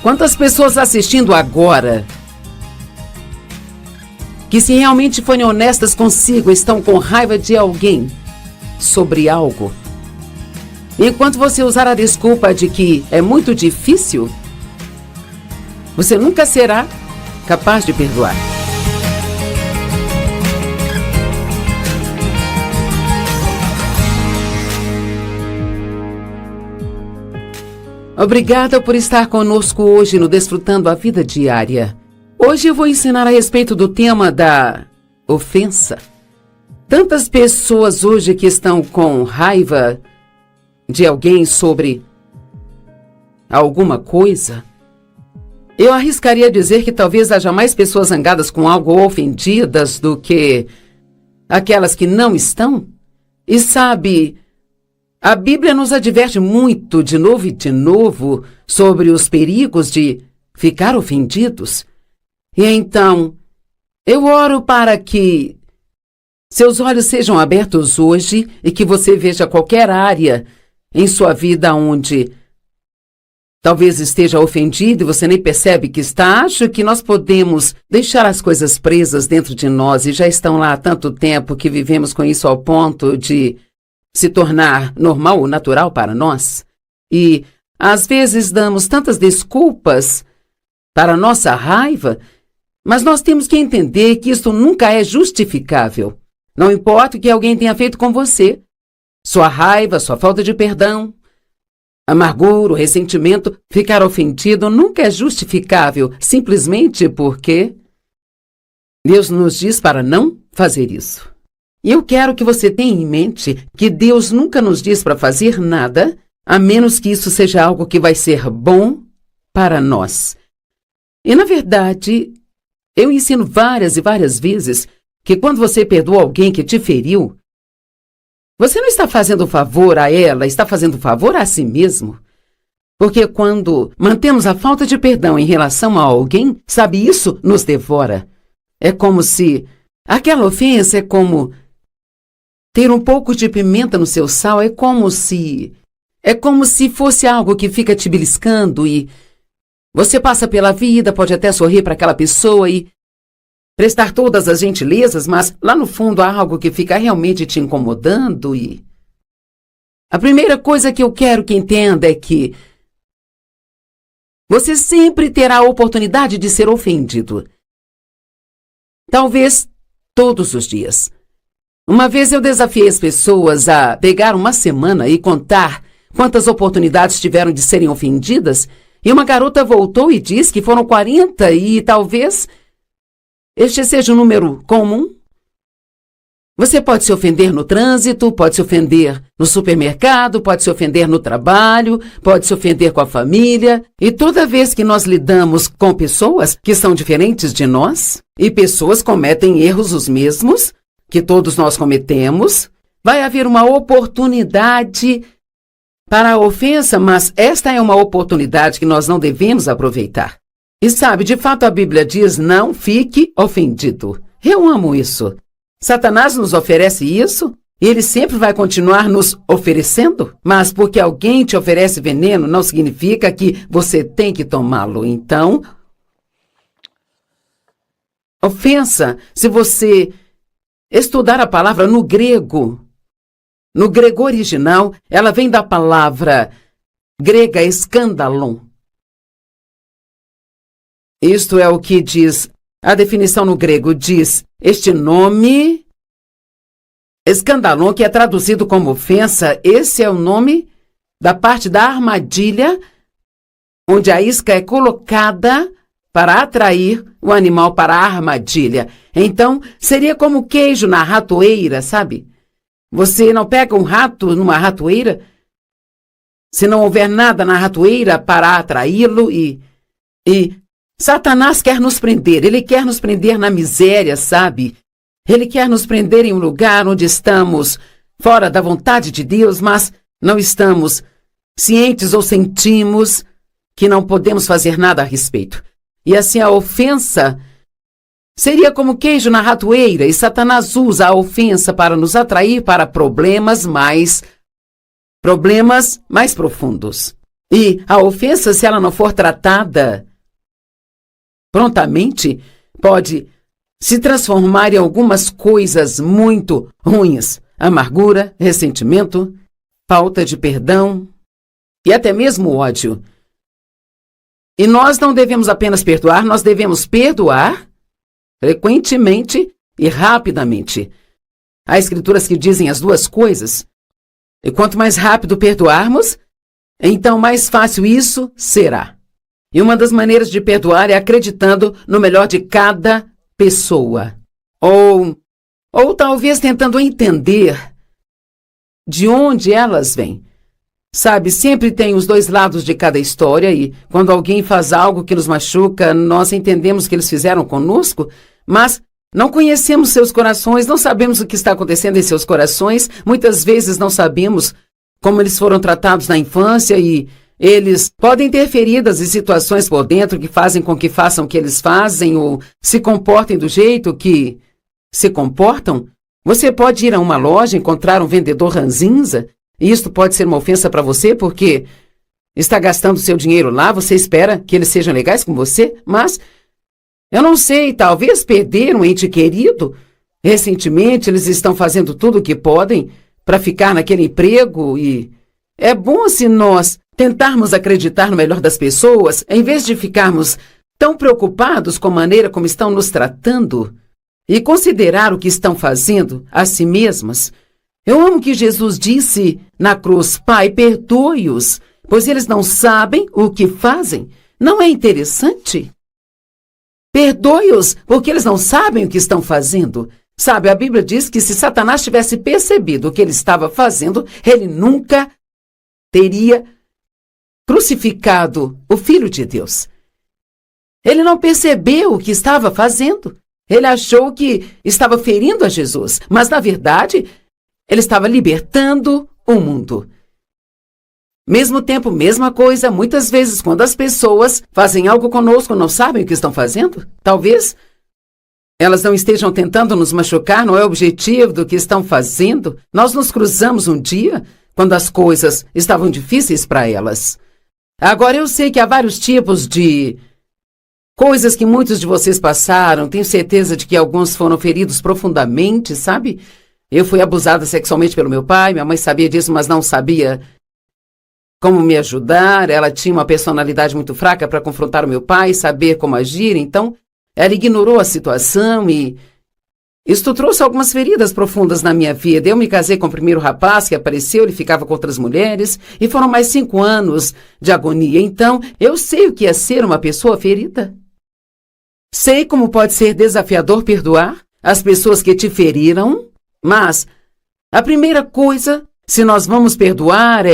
Quantas pessoas assistindo agora, que se realmente forem honestas consigo, estão com raiva de alguém sobre algo? Enquanto você usar a desculpa de que é muito difícil, você nunca será capaz de perdoar. Obrigada por estar conosco hoje no Desfrutando a Vida Diária. Hoje eu vou ensinar a respeito do tema da ofensa. Tantas pessoas hoje que estão com raiva de alguém sobre alguma coisa. Eu arriscaria dizer que talvez haja mais pessoas zangadas com algo ou ofendidas do que aquelas que não estão. E sabe, a Bíblia nos adverte muito, de novo e de novo, sobre os perigos de ficar ofendidos. E então, eu oro para que seus olhos sejam abertos hoje e que você veja qualquer área em sua vida onde talvez esteja ofendido e você nem percebe que está. Acho que nós podemos deixar as coisas presas dentro de nós e já estão lá há tanto tempo que vivemos com isso ao ponto de se tornar normal ou natural para nós. E às vezes damos tantas desculpas para a nossa raiva, mas nós temos que entender que isso nunca é justificável. Não importa o que alguém tenha feito com você, sua raiva, sua falta de perdão, amargura, ressentimento, ficar ofendido nunca é justificável, simplesmente porque Deus nos diz para não fazer isso. E eu quero que você tenha em mente que Deus nunca nos diz para fazer nada, a menos que isso seja algo que vai ser bom para nós. E, na verdade, eu ensino várias e várias vezes que quando você perdoa alguém que te feriu, você não está fazendo favor a ela, está fazendo favor a si mesmo. Porque quando mantemos a falta de perdão em relação a alguém, sabe, isso nos devora. É como se aquela ofensa é como ter um pouco de pimenta no seu sal, é como se fosse algo que fica te beliscando e você passa pela vida, pode até sorrir para aquela pessoa e prestar todas as gentilezas, mas lá no fundo há algo que fica realmente te incomodando e a primeira coisa que eu quero que entenda é que você sempre terá a oportunidade de ser ofendido. Talvez todos os dias. Uma vez eu desafiei as pessoas a pegar uma semana e contar quantas oportunidades tiveram de serem ofendidas, e uma garota voltou e disse que foram 40 e talvez este seja um número comum. Você pode se ofender no trânsito, pode se ofender no supermercado, pode se ofender no trabalho, pode se ofender com a família. E toda vez que nós lidamos com pessoas que são diferentes de nós, e pessoas cometem erros os mesmos que todos nós cometemos, vai haver uma oportunidade para a ofensa, mas esta é uma oportunidade que nós não devemos aproveitar. E sabe, de fato a Bíblia diz, não fique ofendido. Eu amo isso. Satanás nos oferece isso e ele sempre vai continuar nos oferecendo, mas porque alguém te oferece veneno não significa que você tem que tomá-lo. Então, ofensa, se você estudar a palavra no grego original, ela vem da palavra grega escandalon. Isto é o que diz, a definição no grego diz, este nome, escandalon, que é traduzido como ofensa, esse é o nome da parte da armadilha, onde a isca é colocada para atrair o animal para a armadilha. Então, seria como queijo na ratoeira, sabe? Você não pega um rato numa ratoeira, se não houver nada na ratoeira para atraí-lo e Satanás quer nos prender, ele quer nos prender na miséria, sabe? Ele quer nos prender em um lugar onde estamos fora da vontade de Deus, mas não estamos cientes ou sentimos que não podemos fazer nada a respeito. E assim a ofensa seria como queijo na ratoeira, e Satanás usa a ofensa para nos atrair para problemas mais profundos. E a ofensa, se ela não for tratada prontamente, pode se transformar em algumas coisas muito ruins. Amargura, ressentimento, falta de perdão e até mesmo ódio. E nós não devemos apenas perdoar, nós devemos perdoar frequentemente e rapidamente. Há escrituras que dizem as duas coisas. E quanto mais rápido perdoarmos, então mais fácil isso será. E uma das maneiras de perdoar é acreditando no melhor de cada pessoa. Ou talvez tentando entender de onde elas vêm. Sabe, sempre tem os dois lados de cada história e quando alguém faz algo que nos machuca, nós entendemos que eles fizeram conosco, mas não conhecemos seus corações, não sabemos o que está acontecendo em seus corações, muitas vezes não sabemos como eles foram tratados na infância e eles podem ter feridas e situações por dentro que fazem com que façam o que eles fazem ou se comportem do jeito que se comportam. Você pode ir a uma loja, encontrar um vendedor ranzinza, e isto pode ser uma ofensa para você porque está gastando seu dinheiro lá, você espera que eles sejam legais com você, mas eu não sei, talvez perder um ente querido. Recentemente eles estão fazendo tudo o que podem para ficar naquele emprego e é bom se nós tentarmos acreditar no melhor das pessoas em vez de ficarmos tão preocupados com a maneira como estão nos tratando e considerar o que estão fazendo a si mesmas. Eu amo que Jesus disse na cruz: Pai, perdoe-os, pois eles não sabem o que fazem. Não é interessante? Perdoe-os, porque eles não sabem o que estão fazendo. Sabe, a Bíblia diz que se Satanás tivesse percebido o que ele estava fazendo, ele nunca teria crucificado o Filho de Deus. Ele não percebeu o que estava fazendo. Ele achou que estava ferindo a Jesus, mas na verdade ele estava libertando o mundo. Mesmo tempo, mesma coisa, muitas vezes quando as pessoas fazem algo conosco, não sabem o que estão fazendo. Talvez elas não estejam tentando nos machucar, não é o objetivo do que estão fazendo. Nós nos cruzamos um dia quando as coisas estavam difíceis para elas. Agora eu sei que há vários tipos de coisas que muitos de vocês passaram. Tenho certeza de que alguns foram feridos profundamente, sabe? Eu fui abusada sexualmente pelo meu pai, minha mãe sabia disso, mas não sabia como me ajudar. Ela tinha uma personalidade muito fraca para confrontar o meu pai, saber como agir, então ela ignorou a situação e isto trouxe algumas feridas profundas na minha vida. Eu me casei com o primeiro rapaz que apareceu, ele ficava com outras mulheres e foram mais 5 anos de agonia. Então, eu sei o que é ser uma pessoa ferida. Sei como pode ser desafiador perdoar as pessoas que te feriram. Mas a primeira coisa, se nós vamos perdoar,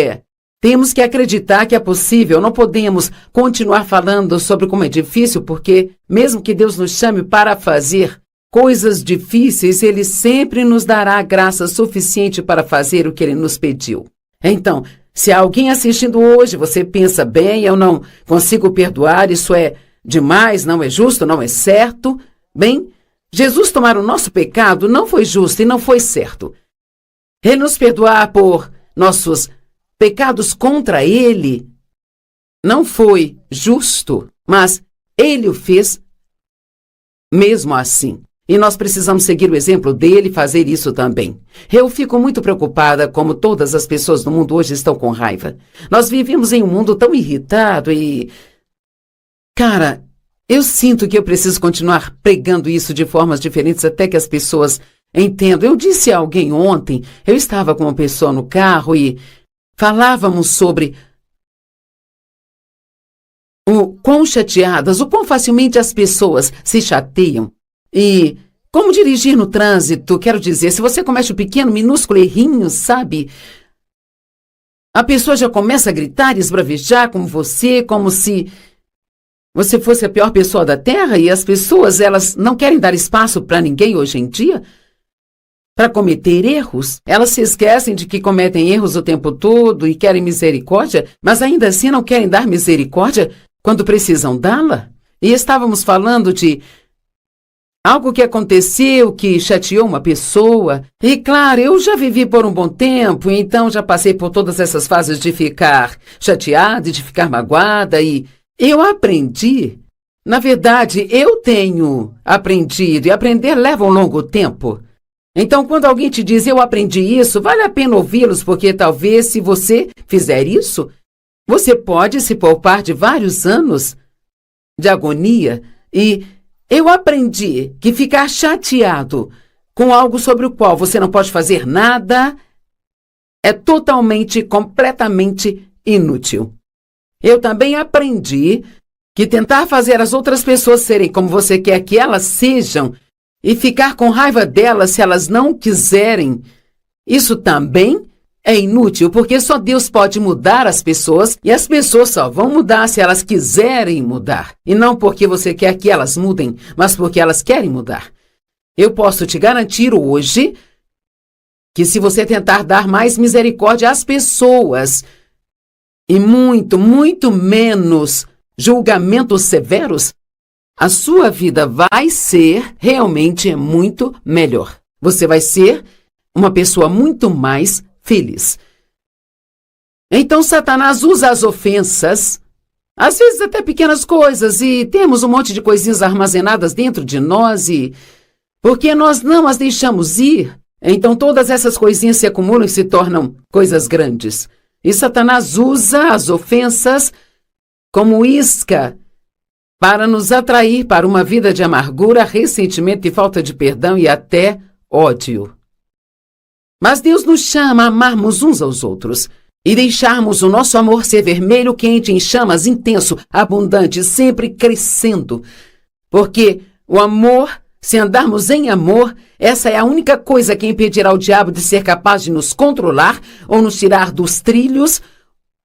temos que acreditar que é possível. Não podemos continuar falando sobre como é difícil, porque mesmo que Deus nos chame para fazer coisas difíceis, Ele sempre nos dará graça suficiente para fazer o que Ele nos pediu. Então, se há alguém assistindo hoje, você pensa, bem, eu não consigo perdoar, isso é demais, não é justo, não é certo. Bem, Jesus tomar o nosso pecado não foi justo e não foi certo. Ele nos perdoar por nossos pecados contra Ele não foi justo, mas Ele o fez mesmo assim. E nós precisamos seguir o exemplo dele e fazer isso também. Eu fico muito preocupada como todas as pessoas no mundo hoje estão com raiva. Nós vivemos em um mundo tão irritado e... Cara, eu sinto que eu preciso continuar pregando isso de formas diferentes até que as pessoas entendam. Eu disse a alguém ontem, eu estava com uma pessoa no carro e falávamos sobre o quão chateadas, o quão facilmente as pessoas se chateiam. E como dirigir no trânsito, quero dizer, se você comete um pequeno, minúsculo errinho, sabe? A pessoa já começa a gritar e esbravejar com você, como se você fosse a pior pessoa da Terra, e as pessoas, elas não querem dar espaço para ninguém hoje em dia para cometer erros. Elas se esquecem de que cometem erros o tempo todo e querem misericórdia, mas ainda assim não querem dar misericórdia quando precisam dá-la. E estávamos falando de algo que aconteceu que chateou uma pessoa. E claro, eu já vivi por um bom tempo, então já passei por todas essas fases de ficar chateada e de ficar magoada e eu aprendi. Na verdade, eu tenho aprendido e aprender leva um longo tempo. Então, quando alguém te diz, eu aprendi isso, vale a pena ouvi-los, porque talvez se você fizer isso, você pode se poupar de vários anos de agonia. E eu aprendi que ficar chateado com algo sobre o qual você não pode fazer nada é totalmente, completamente inútil. Eu também aprendi que tentar fazer as outras pessoas serem como você quer que elas sejam e ficar com raiva delas se elas não quiserem, isso também é inútil, porque só Deus pode mudar as pessoas e as pessoas só vão mudar se elas quiserem mudar. E não porque você quer que elas mudem, mas porque elas querem mudar. Eu posso te garantir hoje que se você tentar dar mais misericórdia às pessoas e muito, muito menos julgamentos severos, a sua vida vai ser realmente muito melhor. Você vai ser uma pessoa muito mais feliz. Então, Satanás usa as ofensas, às vezes até pequenas coisas, e temos um monte de coisinhas armazenadas dentro de nós, e porque nós não as deixamos ir, então todas essas coisinhas se acumulam e se tornam coisas grandes. E Satanás usa as ofensas como isca para nos atrair para uma vida de amargura, ressentimento e falta de perdão e até ódio. Mas Deus nos chama a amarmos uns aos outros e deixarmos o nosso amor ser vermelho, quente, em chamas, intenso, abundante, sempre crescendo. Porque o amor, se andarmos em amor, essa é a única coisa que impedirá o diabo de ser capaz de nos controlar ou nos tirar dos trilhos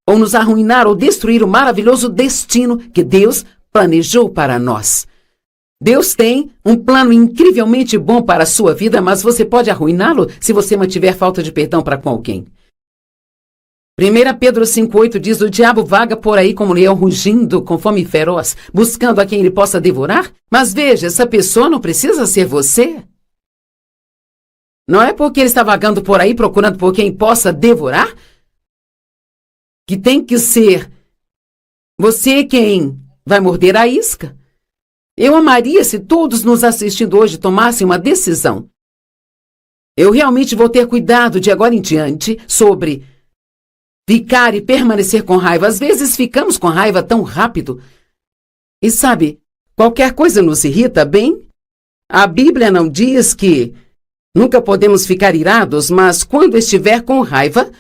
ou nos arruinar ou destruir o maravilhoso destino que Deus planejou para nós. Deus tem um plano incrivelmente bom para a sua vida, mas você pode arruiná-lo se você mantiver falta de perdão para com alguém. 1 Pedro 5,8 diz, o diabo vaga por aí como leão rugindo, com fome feroz, buscando a quem ele possa devorar. Mas veja, essa pessoa não precisa ser você. Não é porque ele está vagando por aí procurando por quem possa devorar que tem que ser você quem vai morder a isca. Eu amaria se todos nos assistindo hoje tomassem uma decisão. Eu realmente vou ter cuidado de agora em diante sobre ficar e permanecer com raiva. Às vezes ficamos com raiva tão rápido. E sabe, qualquer coisa nos irrita, bem? A Bíblia não diz que nunca podemos ficar irados, mas quando estiver com raiva,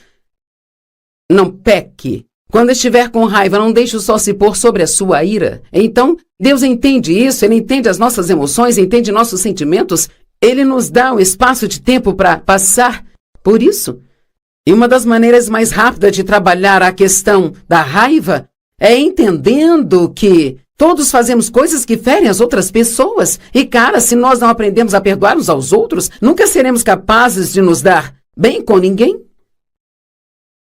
não peque. Quando estiver com raiva, não deixe o sol se pôr sobre a sua ira. Então, Deus entende isso, Ele entende as nossas emoções, entende nossos sentimentos. Ele nos dá um espaço de tempo para passar por isso. E uma das maneiras mais rápidas de trabalhar a questão da raiva é entendendo que todos fazemos coisas que ferem as outras pessoas. E, cara, se nós não aprendemos a perdoar uns aos outros, nunca seremos capazes de nos dar bem com ninguém.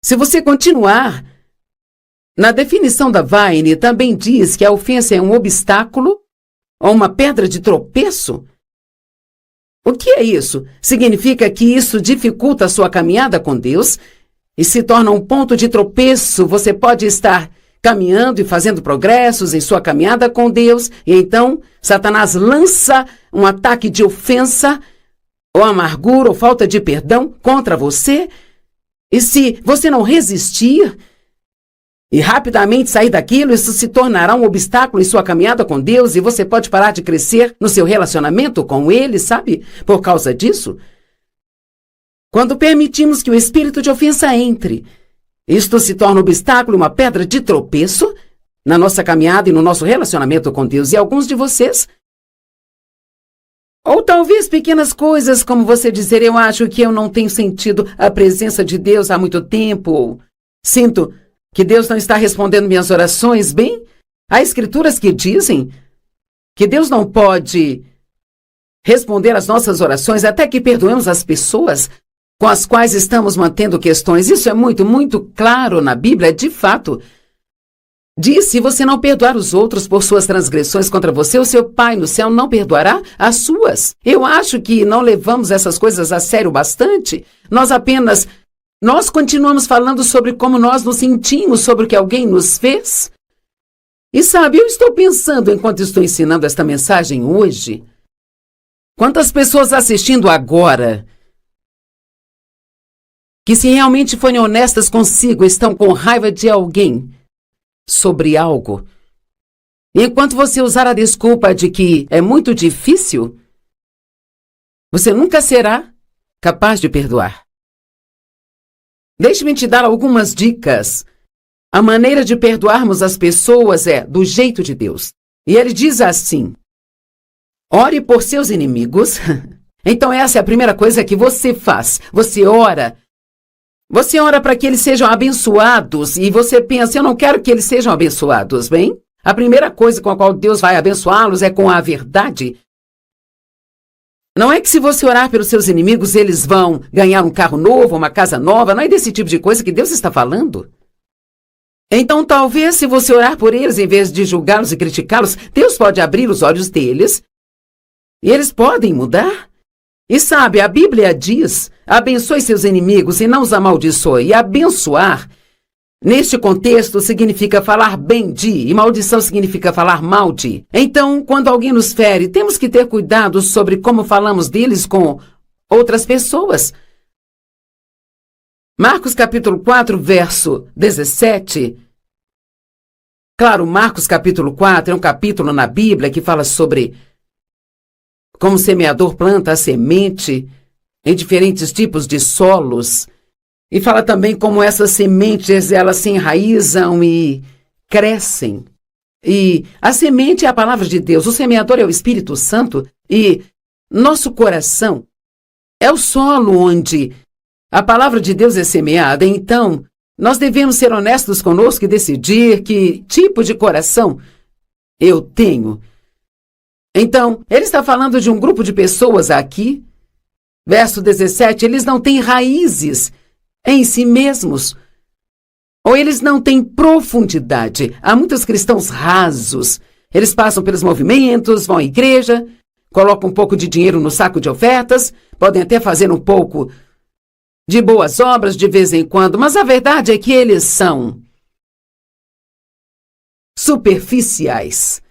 Se você continuar, na definição da Vine também diz que a ofensa é um obstáculo ou uma pedra de tropeço. O que é isso? Significa que isso dificulta a sua caminhada com Deus e se torna um ponto de tropeço. Você pode estar caminhando e fazendo progressos em sua caminhada com Deus, e então Satanás lança um ataque de ofensa, ou amargura, ou falta de perdão contra você. E se você não resistir e rapidamente sair daquilo, isso se tornará um obstáculo em sua caminhada com Deus e você pode parar de crescer no seu relacionamento com Ele, sabe? Por causa disso. Quando permitimos que o espírito de ofensa entre, isto se torna um obstáculo, uma pedra de tropeço na nossa caminhada e no nosso relacionamento com Deus. E alguns de vocês, ou talvez pequenas coisas como você dizer, eu acho que eu não tenho sentido a presença de Deus há muito tempo, ou sinto que Deus não está respondendo minhas orações. Bem, há escrituras que dizem que Deus não pode responder às nossas orações até que perdoemos as pessoas com as quais estamos mantendo questões. Isso é muito, muito claro na Bíblia, de fato. Diz: se você não perdoar os outros por suas transgressões contra você, o seu Pai no céu não perdoará as suas. Eu acho que não levamos essas coisas a sério bastante. Nós continuamos falando sobre como nós nos sentimos sobre o que alguém nos fez. E sabe, eu estou pensando, enquanto estou ensinando esta mensagem hoje, quantas pessoas assistindo agora, que se realmente forem honestas consigo, estão com raiva de alguém sobre algo. E enquanto você usar a desculpa de que é muito difícil, você nunca será capaz de perdoar. Deixe-me te dar algumas dicas. A maneira de perdoarmos as pessoas é do jeito de Deus. E ele diz assim: ore por seus inimigos. Então essa é a primeira coisa que você faz. Você ora para que eles sejam abençoados e você pensa: eu não quero que eles sejam abençoados, bem? A primeira coisa com a qual Deus vai abençoá-los é com a verdade. Não é que se você orar pelos seus inimigos, eles vão ganhar um carro novo, uma casa nova. Não é desse tipo de coisa que Deus está falando. Então, talvez, se você orar por eles, em vez de julgá-los e criticá-los, Deus pode abrir os olhos deles e eles podem mudar. E sabe, a Bíblia diz: abençoe seus inimigos e não os amaldiçoe. E abençoar, neste contexto, significa falar bem de, e maldição significa falar mal de. Então, quando alguém nos fere, temos que ter cuidado sobre como falamos deles com outras pessoas. Marcos capítulo 4, verso 17. Claro, Marcos capítulo 4 é um capítulo na Bíblia que fala sobre como o semeador planta a semente em diferentes tipos de solos. E fala também como essas sementes, elas se enraizam e crescem. E a semente é a palavra de Deus, o semeador é o Espírito Santo e nosso coração é o solo onde a palavra de Deus é semeada. Então, nós devemos ser honestos conosco e decidir que tipo de coração eu tenho. Então, ele está falando de um grupo de pessoas aqui. Verso 17, eles não têm raízes em si mesmos. Ou eles não têm profundidade. Há muitos cristãos rasos. Eles passam pelos movimentos, vão à igreja, colocam um pouco de dinheiro no saco de ofertas, podem até fazer um pouco de boas obras de vez em quando, mas a verdade é que eles são superficiais.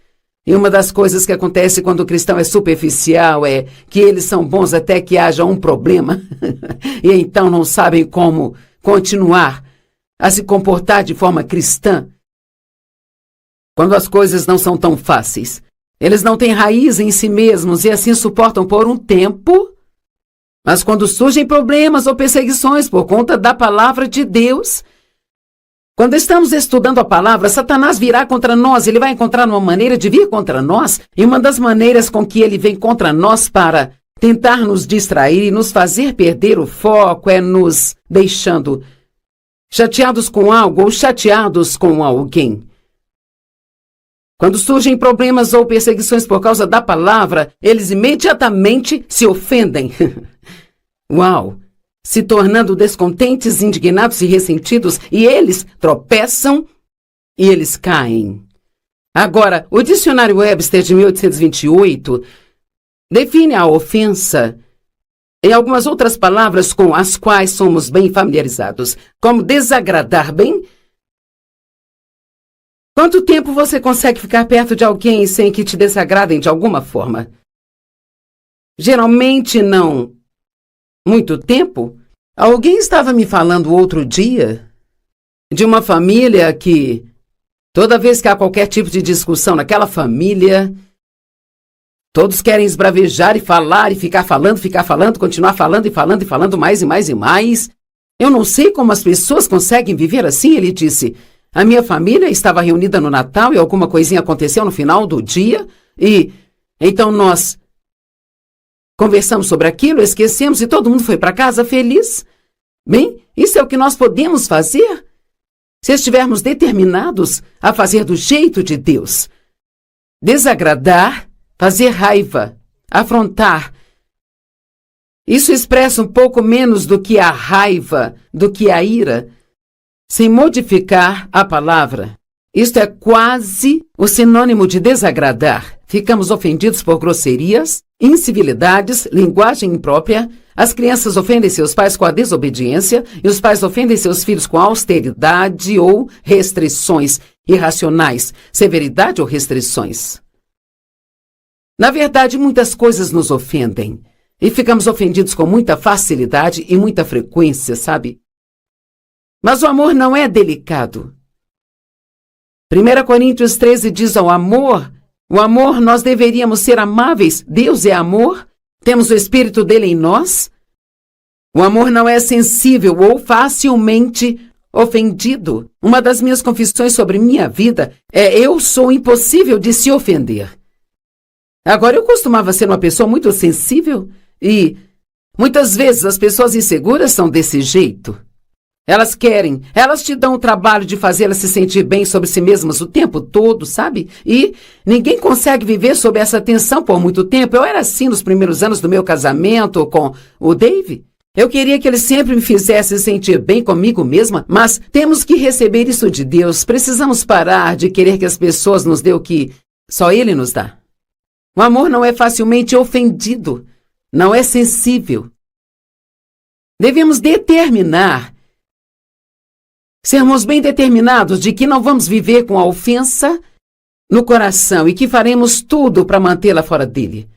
E uma das coisas que acontece quando o cristão é superficial é que eles são bons até que haja um problema e então não sabem como continuar a se comportar de forma cristã quando as coisas não são tão fáceis. Eles não têm raiz em si mesmos e assim suportam por um tempo. Mas quando surgem problemas ou perseguições por conta da palavra de Deus, quando estamos estudando a palavra, Satanás virá contra nós, ele vai encontrar uma maneira de vir contra nós, e uma das maneiras com que ele vem contra nós para tentar nos distrair e nos fazer perder o foco é nos deixando chateados com algo ou chateados com alguém. Quando surgem problemas ou perseguições por causa da palavra, eles imediatamente se ofendem. Uau! Se tornando descontentes, indignados e ressentidos, e eles tropeçam e eles caem. Agora, o dicionário Webster de 1828 define a ofensa e algumas outras palavras com as quais somos bem familiarizados, como desagradar, bem? Quanto tempo você consegue ficar perto de alguém sem que te desagradem de alguma forma? Geralmente não muito tempo. Alguém estava me falando outro dia de uma família que, toda vez que há qualquer tipo de discussão naquela família, todos querem esbravejar e falar e ficar falando, continuar falando e falando mais e mais e mais. Eu não sei como as pessoas conseguem viver assim, ele disse. A minha família estava reunida no Natal e alguma coisinha aconteceu no final do dia e então nós conversamos sobre aquilo, esquecemos e todo mundo foi para casa feliz. Bem, isso é o que nós podemos fazer se estivermos determinados a fazer do jeito de Deus. Desagradar, fazer raiva, afrontar. Isso expressa um pouco menos do que a raiva, do que a ira, sem modificar a palavra. Isto é quase o sinônimo de desagradar. Ficamos ofendidos por grosserias, incivilidades, linguagem imprópria. As crianças ofendem seus pais com a desobediência e os pais ofendem seus filhos com austeridade ou restrições irracionais, severidade ou restrições. Na verdade, muitas coisas nos ofendem e ficamos ofendidos com muita facilidade e muita frequência, sabe? Mas o amor não é delicado. 1 Coríntios 13 diz ao amor, o amor nós deveríamos ser amáveis, Deus é amor, temos o Espírito dele em nós. O amor não é sensível ou facilmente ofendido. Uma das minhas confissões sobre minha vida é eu sou impossível de se ofender. Agora, eu costumava ser uma pessoa muito sensível e muitas vezes as pessoas inseguras são desse jeito. Elas te dão o trabalho de fazê-las se sentir bem sobre si mesmas o tempo todo, sabe? E ninguém consegue viver sob essa tensão por muito tempo. Eu era assim nos primeiros anos do meu casamento com o Dave. Eu queria que ele sempre me fizesse sentir bem comigo mesma, mas temos que receber isso de Deus. Precisamos parar de querer que as pessoas nos dêem o que só Ele nos dá. O amor não é facilmente ofendido, não é sensível. Devemos sermos bem determinados de que não vamos viver com a ofensa no coração e que faremos tudo para mantê-la fora dele.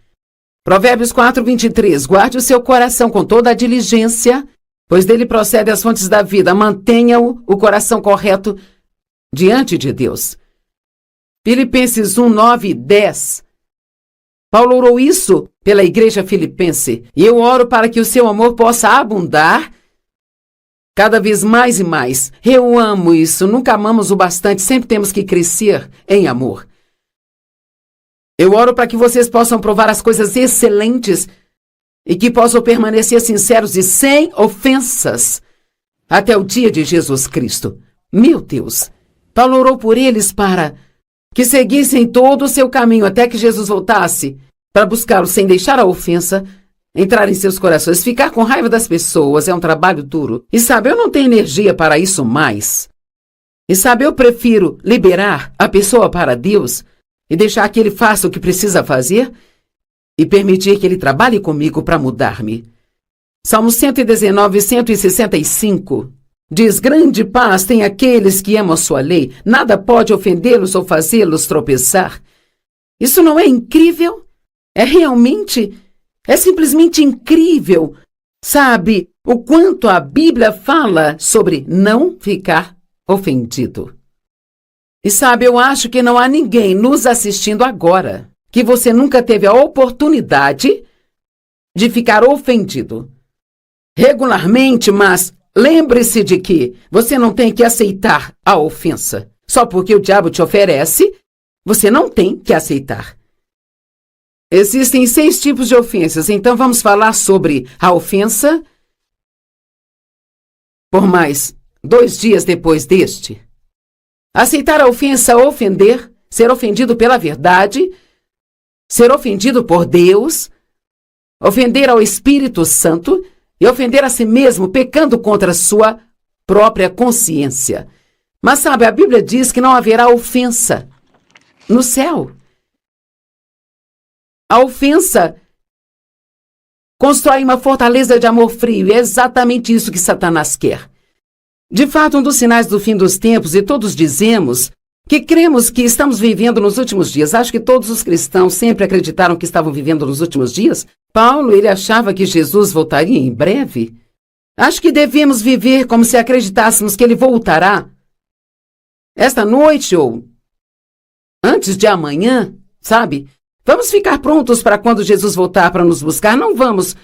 Provérbios 4:23, guarde o seu coração com toda a diligência, pois dele procedem as fontes da vida. Mantenha-o coração correto diante de Deus. Filipenses 1:9 e 10. Paulo orou isso pela igreja filipense, e eu oro para que o seu amor possa abundar cada vez mais e mais. Eu amo isso, nunca amamos o bastante, sempre temos que crescer em amor. Eu oro para que vocês possam provar as coisas excelentes e que possam permanecer sinceros e sem ofensas até o dia de Jesus Cristo. Meu Deus! Paulo orou por eles para que seguissem todo o seu caminho até que Jesus voltasse, para buscá-lo sem deixar a ofensa entrar em seus corações. Ficar com raiva das pessoas é um trabalho duro. E sabe, eu não tenho energia para isso mais. E sabe, eu prefiro liberar a pessoa para Deus e deixar que Ele faça o que precisa fazer e permitir que Ele trabalhe comigo para mudar-me. Salmo 119, 165 diz: grande paz tem aqueles que amam a sua lei. Nada pode ofendê-los ou fazê-los tropeçar. Isso não é incrível? É simplesmente incrível, sabe, o quanto a Bíblia fala sobre não ficar ofendido. E sabe, eu acho que não há ninguém nos assistindo agora que você nunca teve a oportunidade de ficar ofendido. Regularmente, mas lembre-se de que você não tem que aceitar a ofensa. Só porque o diabo te oferece, você não tem que aceitar. Existem 6 tipos de ofensas, então vamos falar sobre a ofensa por mais 2 dias depois deste. Aceitar a ofensa, ofender, ser ofendido pela verdade, ser ofendido por Deus, ofender ao Espírito Santo e ofender a si mesmo, pecando contra a sua própria consciência. Mas sabe, a Bíblia diz que não haverá ofensa no céu. A ofensa constrói uma fortaleza de amor frio, e é exatamente isso que Satanás quer. De fato, um dos sinais do fim dos tempos, e todos dizemos que cremos que estamos vivendo nos últimos dias. Acho que todos os cristãos sempre acreditaram que estavam vivendo nos últimos dias. Paulo, ele achava que Jesus voltaria em breve. Acho que devemos viver como se acreditássemos que ele voltará esta noite ou antes de amanhã, sabe? Vamos ficar prontos para quando Jesus voltar para nos buscar? Não vamos.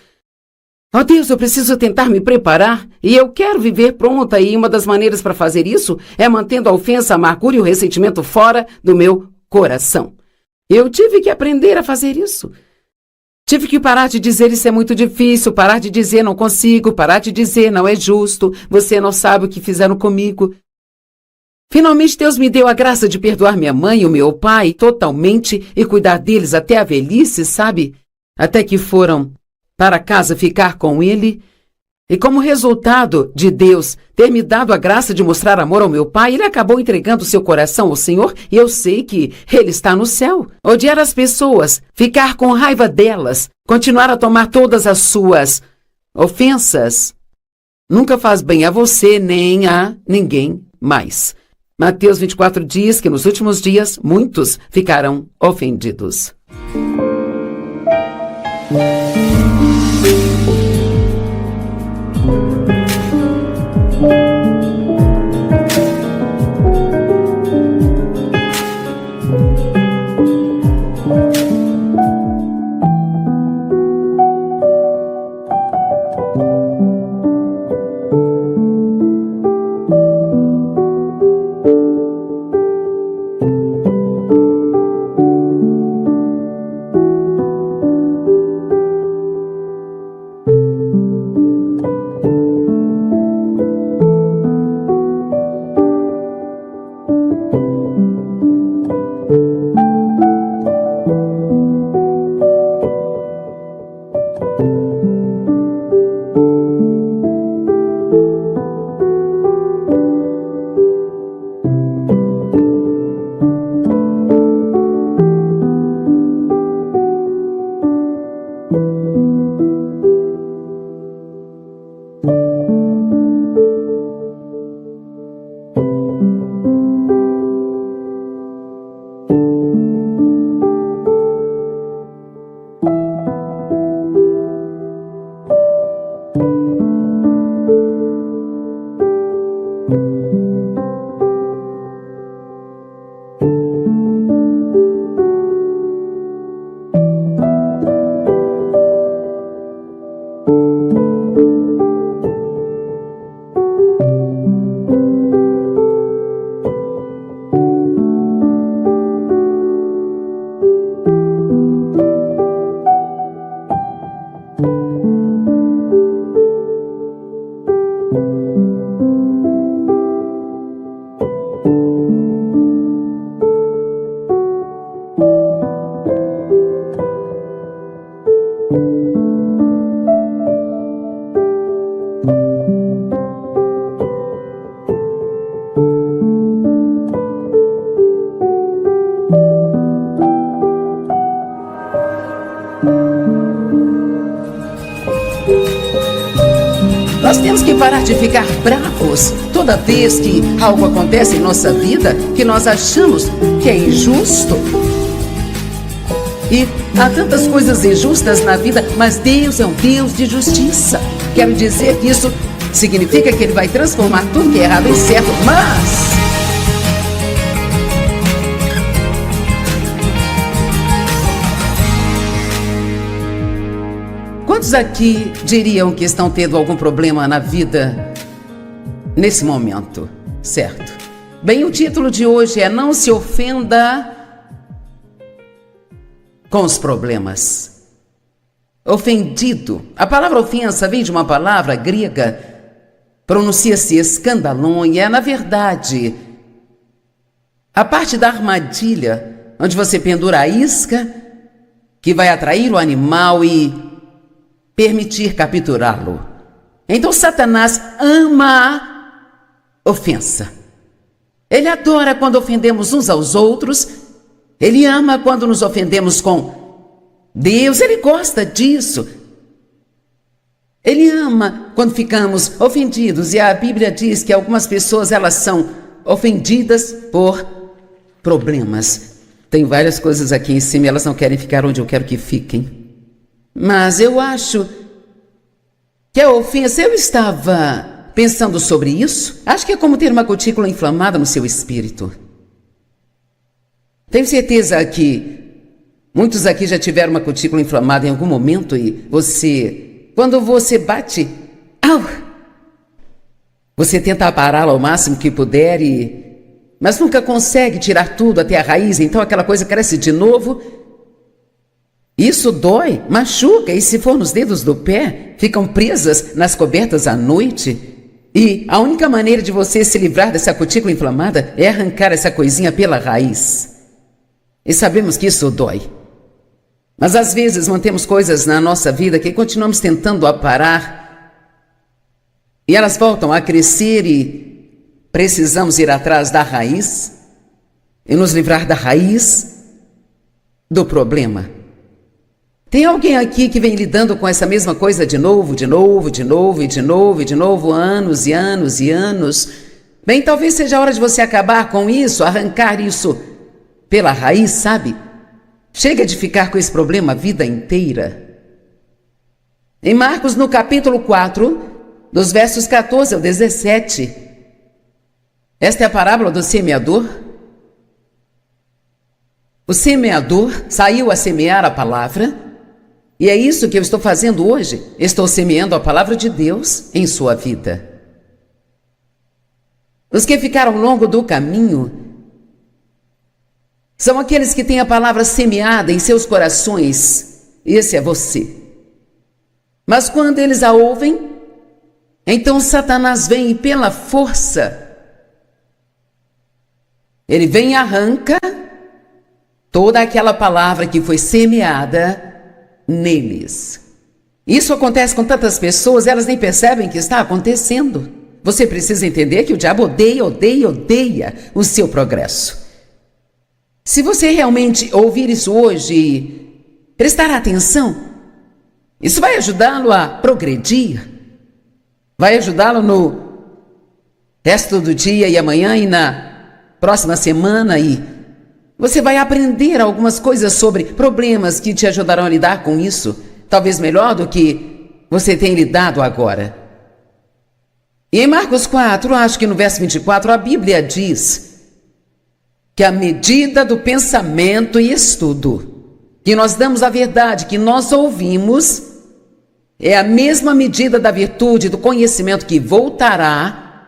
Oh Deus, eu preciso tentar me preparar e eu quero viver pronta, e uma das maneiras para fazer isso é mantendo a ofensa, a amargura e o ressentimento fora do meu coração. Eu tive que aprender a fazer isso. Tive que parar de dizer isso é muito difícil, parar de dizer não consigo, parar de dizer não é justo, você não sabe o que fizeram comigo. Finalmente Deus me deu a graça de perdoar minha mãe e o meu pai totalmente e cuidar deles até a velhice, sabe? Até que foram para casa ficar com ele. E como resultado de Deus ter me dado a graça de mostrar amor ao meu pai, ele acabou entregando seu coração ao Senhor e eu sei que ele está no céu. Odiar as pessoas, ficar com raiva delas, continuar a tomar todas as suas ofensas, nunca faz bem a você nem a ninguém mais. Mateus 24 diz que nos últimos dias muitos ficarão ofendidos. Nós temos que parar de ficar bravos toda vez que algo acontece em nossa vida que nós achamos que é injusto. E há tantas coisas injustas na vida, mas Deus é um Deus de justiça. Quero dizer que isso significa que Ele vai transformar tudo que é errado em certo, mas quantos aqui diriam que estão tendo algum problema na vida nesse momento, certo? Bem, o título de hoje é Não se ofenda com os problemas. Ofendido. A palavra ofensa vem de uma palavra grega, pronuncia-se escandalon, e é, na verdade, a parte da armadilha onde você pendura a isca que vai atrair o animal e permitir capturá-lo. Então Satanás ama a ofensa. Ele adora quando ofendemos uns aos outros. Ele ama quando nos ofendemos com Deus. Ele gosta disso. Ele ama quando ficamos ofendidos. E a Bíblia diz que algumas pessoas, elas são ofendidas por problemas. Tem várias coisas aqui em cima e elas não querem ficar onde eu quero que fiquem. Mas eu acho que a ofensa, eu estava pensando sobre isso. Acho que é como ter uma gotícula inflamada no seu espírito. Tenho certeza que muitos aqui já tiveram uma cutícula inflamada em algum momento e quando você bate, você tenta pará-la ao máximo que puder, mas nunca consegue tirar tudo até a raiz, então aquela coisa cresce de novo. Isso dói, machuca, e se for nos dedos do pé, ficam presas nas cobertas à noite. E a única maneira de você se livrar dessa cutícula inflamada é arrancar essa coisinha pela raiz. E sabemos que isso dói. Mas às vezes mantemos coisas na nossa vida que continuamos tentando aparar. E elas voltam a crescer e precisamos ir atrás da raiz e nos livrar da raiz do problema. Tem alguém aqui que vem lidando com essa mesma coisa de novo, anos e anos e anos? Bem, talvez seja a hora de você acabar com isso, arrancar isso pela raiz, sabe? Chega de ficar com esse problema a vida inteira. Em Marcos, no capítulo 4, dos versos 14 ao 17, esta é a parábola do semeador. O semeador saiu a semear a palavra, e é isso que eu estou fazendo hoje. Estou semeando a palavra de Deus em sua vida. Os que ficaram ao longo do caminho são aqueles que têm a palavra semeada em seus corações. Esse é você. Mas quando eles a ouvem, então Satanás vem e pela força, ele vem e arranca toda aquela palavra que foi semeada neles. Isso acontece com tantas pessoas, elas nem percebem que está acontecendo. Você precisa entender que o diabo odeia o seu progresso. Se você realmente ouvir isso hoje e prestar atenção, isso vai ajudá-lo a progredir, vai ajudá-lo no resto do dia e amanhã e na próxima semana, e você vai aprender algumas coisas sobre problemas que te ajudarão a lidar com isso, talvez melhor do que você tem lidado agora. E em Marcos 4, acho que no verso 24, a Bíblia diz que a medida do pensamento e estudo que nós damos à verdade, que nós ouvimos, é a mesma medida da virtude, do conhecimento que voltará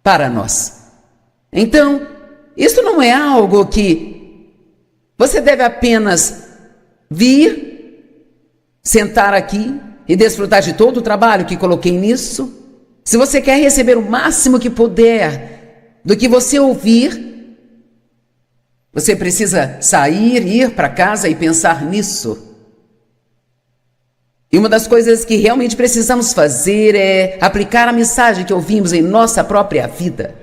para nós. Então, isso não é algo que você deve apenas vir, sentar aqui e desfrutar de todo o trabalho que coloquei nisso. Se você quer receber o máximo que puder do que você ouvir, você precisa sair, ir para casa e pensar nisso. E uma das coisas que realmente precisamos fazer é aplicar a mensagem que ouvimos em nossa própria vida.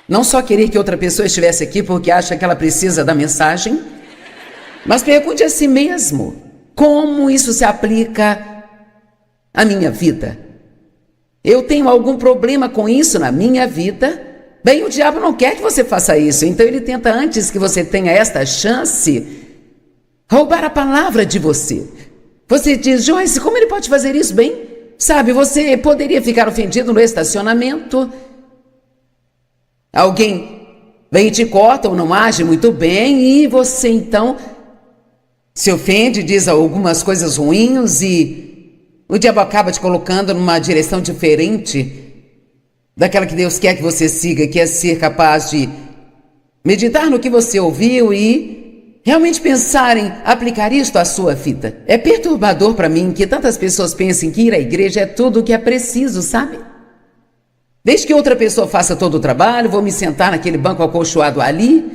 Não só querer que outra pessoa estivesse aqui porque acha que ela precisa da mensagem, mas pergunte a si mesmo, como isso se aplica à minha vida? Eu tenho algum problema com isso na minha vida? Bem, o diabo não quer que você faça isso, então ele tenta, antes que você tenha esta chance, roubar a palavra de você. Você diz: Joyce, como ele pode fazer isso? Bem, sabe, você poderia ficar ofendido no estacionamento, alguém vem e te corta ou não age muito bem, e você então se ofende, diz algumas coisas ruins, e o diabo acaba te colocando numa direção diferente daquela que Deus quer que você siga, que é ser capaz de meditar no que você ouviu e realmente pensar em aplicar isto à sua vida. É perturbador para mim que tantas pessoas pensem que ir à igreja é tudo o que é preciso, sabe? Desde que outra pessoa faça todo o trabalho, vou me sentar naquele banco acolchoado ali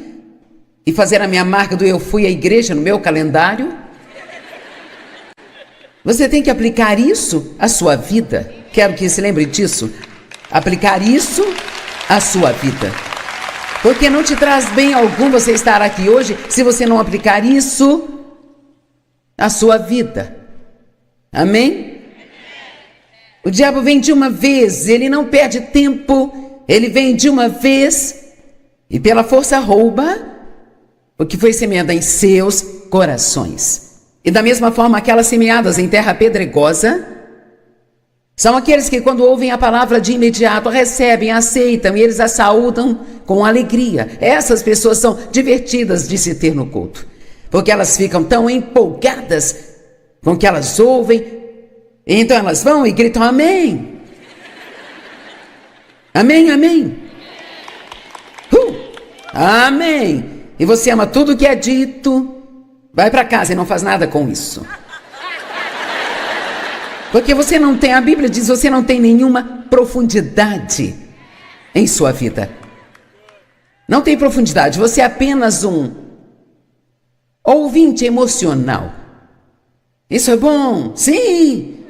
e fazer a minha marca do eu fui à igreja no meu calendário. Você tem que aplicar isso à sua vida. Quero que se lembre disso. Aplicar isso à sua vida. Porque não te traz bem algum você estar aqui hoje se você não aplicar isso à sua vida. Amém? O diabo vem de uma vez, ele não perde tempo, ele vem de uma vez e pela força rouba o que foi semeado em seus corações. E da mesma forma, aquelas semeadas em terra pedregosa são aqueles que, quando ouvem a palavra, de imediato recebem, aceitam e eles a saúdam com alegria. Essas pessoas são divertidas de se ter no culto, porque elas ficam tão empolgadas com o que elas ouvem, e então elas vão e gritam amém. Amém, amém. Amém. E você ama tudo que é dito, vai para casa e não faz nada com isso. Porque você não tem, a Bíblia diz, você não tem nenhuma profundidade em sua vida. Não tem profundidade, você é apenas um ouvinte emocional. Isso é bom? Sim!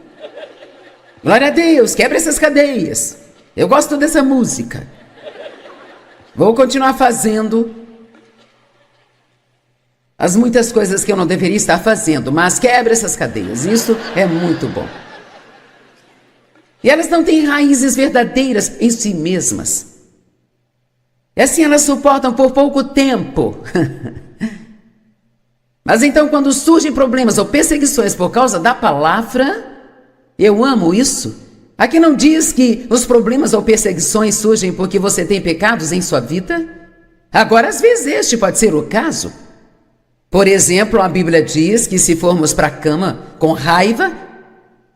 Glória a Deus, quebra essas cadeias. Eu gosto dessa música. Vou continuar fazendo as muitas coisas que eu não deveria estar fazendo, mas quebra essas cadeias. Isso é muito bom. E elas não têm raízes verdadeiras em si mesmas. E assim elas suportam por pouco tempo. Mas então, quando surgem problemas ou perseguições por causa da palavra, eu amo isso. Aqui não diz que os problemas ou perseguições surgem porque você tem pecados em sua vida? Agora, às vezes, este pode ser o caso. Por exemplo, a Bíblia diz que se formos para a cama com raiva,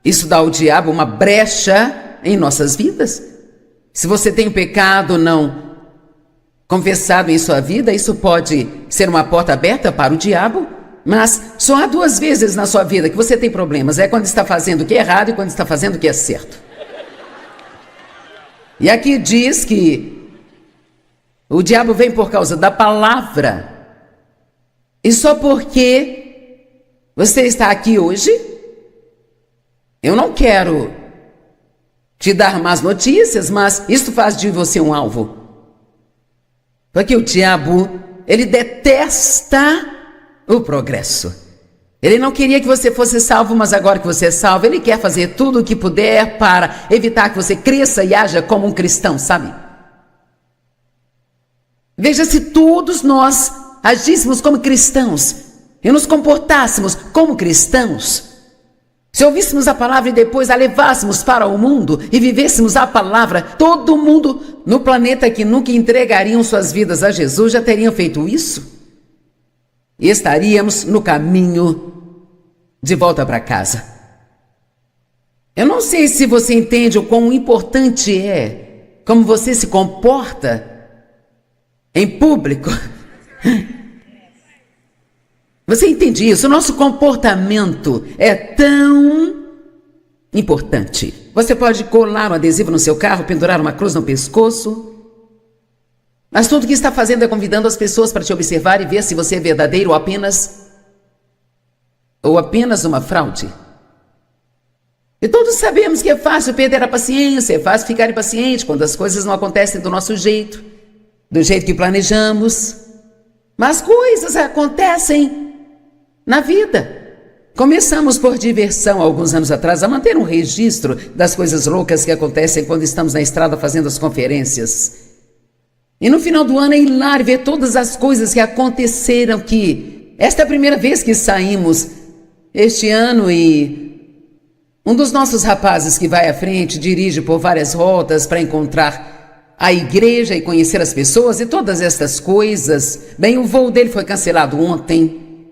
isso dá ao diabo uma brecha em nossas vidas. Se você tem um pecado não confessado em sua vida, isso pode ser uma porta aberta para o diabo. Mas só há duas vezes na sua vida que você tem problemas. É quando está fazendo o que é errado e quando está fazendo o que é certo. E aqui diz que o diabo vem por causa da palavra. E só porque você está aqui hoje, eu não quero te dar más notícias, mas isso faz de você um alvo. Porque o diabo, ele detesta o progresso. Ele não queria que você fosse salvo, mas agora que você é salvo, ele quer fazer tudo o que puder para evitar que você cresça e haja como um cristão, sabe? Veja, se todos nós agíssemos como cristãos e nos comportássemos como cristãos, se ouvíssemos a palavra e depois a levássemos para o mundo e vivêssemos a palavra, todo mundo no planeta que nunca entregariam suas vidas a Jesus já teriam feito isso. E estaríamos no caminho de volta para casa. Eu não sei se você entende o quão importante é como você se comporta em público. Você entende isso? O nosso comportamento é tão importante. Você pode colar um adesivo no seu carro, pendurar uma cruz no pescoço, mas tudo que está fazendo é convidando as pessoas para te observar e ver se você é verdadeiro ou apenas uma fraude. E todos sabemos que é fácil perder a paciência, é fácil ficar impaciente quando as coisas não acontecem do nosso jeito, do jeito que planejamos. Mas coisas acontecem na vida. Começamos por diversão alguns anos atrás a manter um registro das coisas loucas que acontecem quando estamos na estrada fazendo as conferências. E no final do ano é hilário ver todas as coisas que aconteceram, que esta é a primeira vez que saímos este ano e um dos nossos rapazes que vai à frente dirige por várias rotas para encontrar a igreja e conhecer as pessoas e todas estas coisas. Bem, o voo dele foi cancelado ontem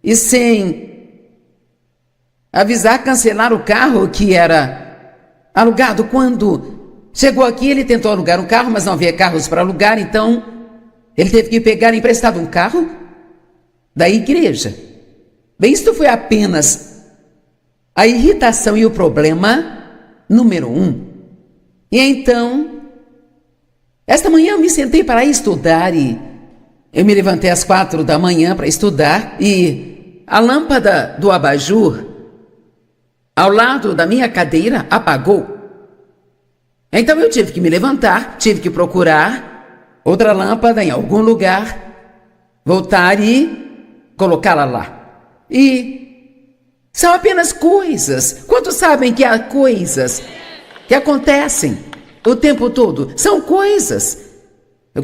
e sem avisar, cancelaram o carro que era alugado. Quando chegou aqui, ele tentou alugar um carro, mas não havia carros para alugar, então ele teve que pegar emprestado um carro da igreja. Bem, isto foi apenas a irritação e o problema número 1. E então, esta manhã eu me sentei para estudar e eu me levantei às 4 da manhã para estudar e a lâmpada do abajur ao lado da minha cadeira apagou. Então eu tive que me levantar, tive que procurar outra lâmpada em algum lugar, voltar e colocá-la lá. E são apenas coisas. Quantos sabem que há coisas que acontecem o tempo todo? São coisas.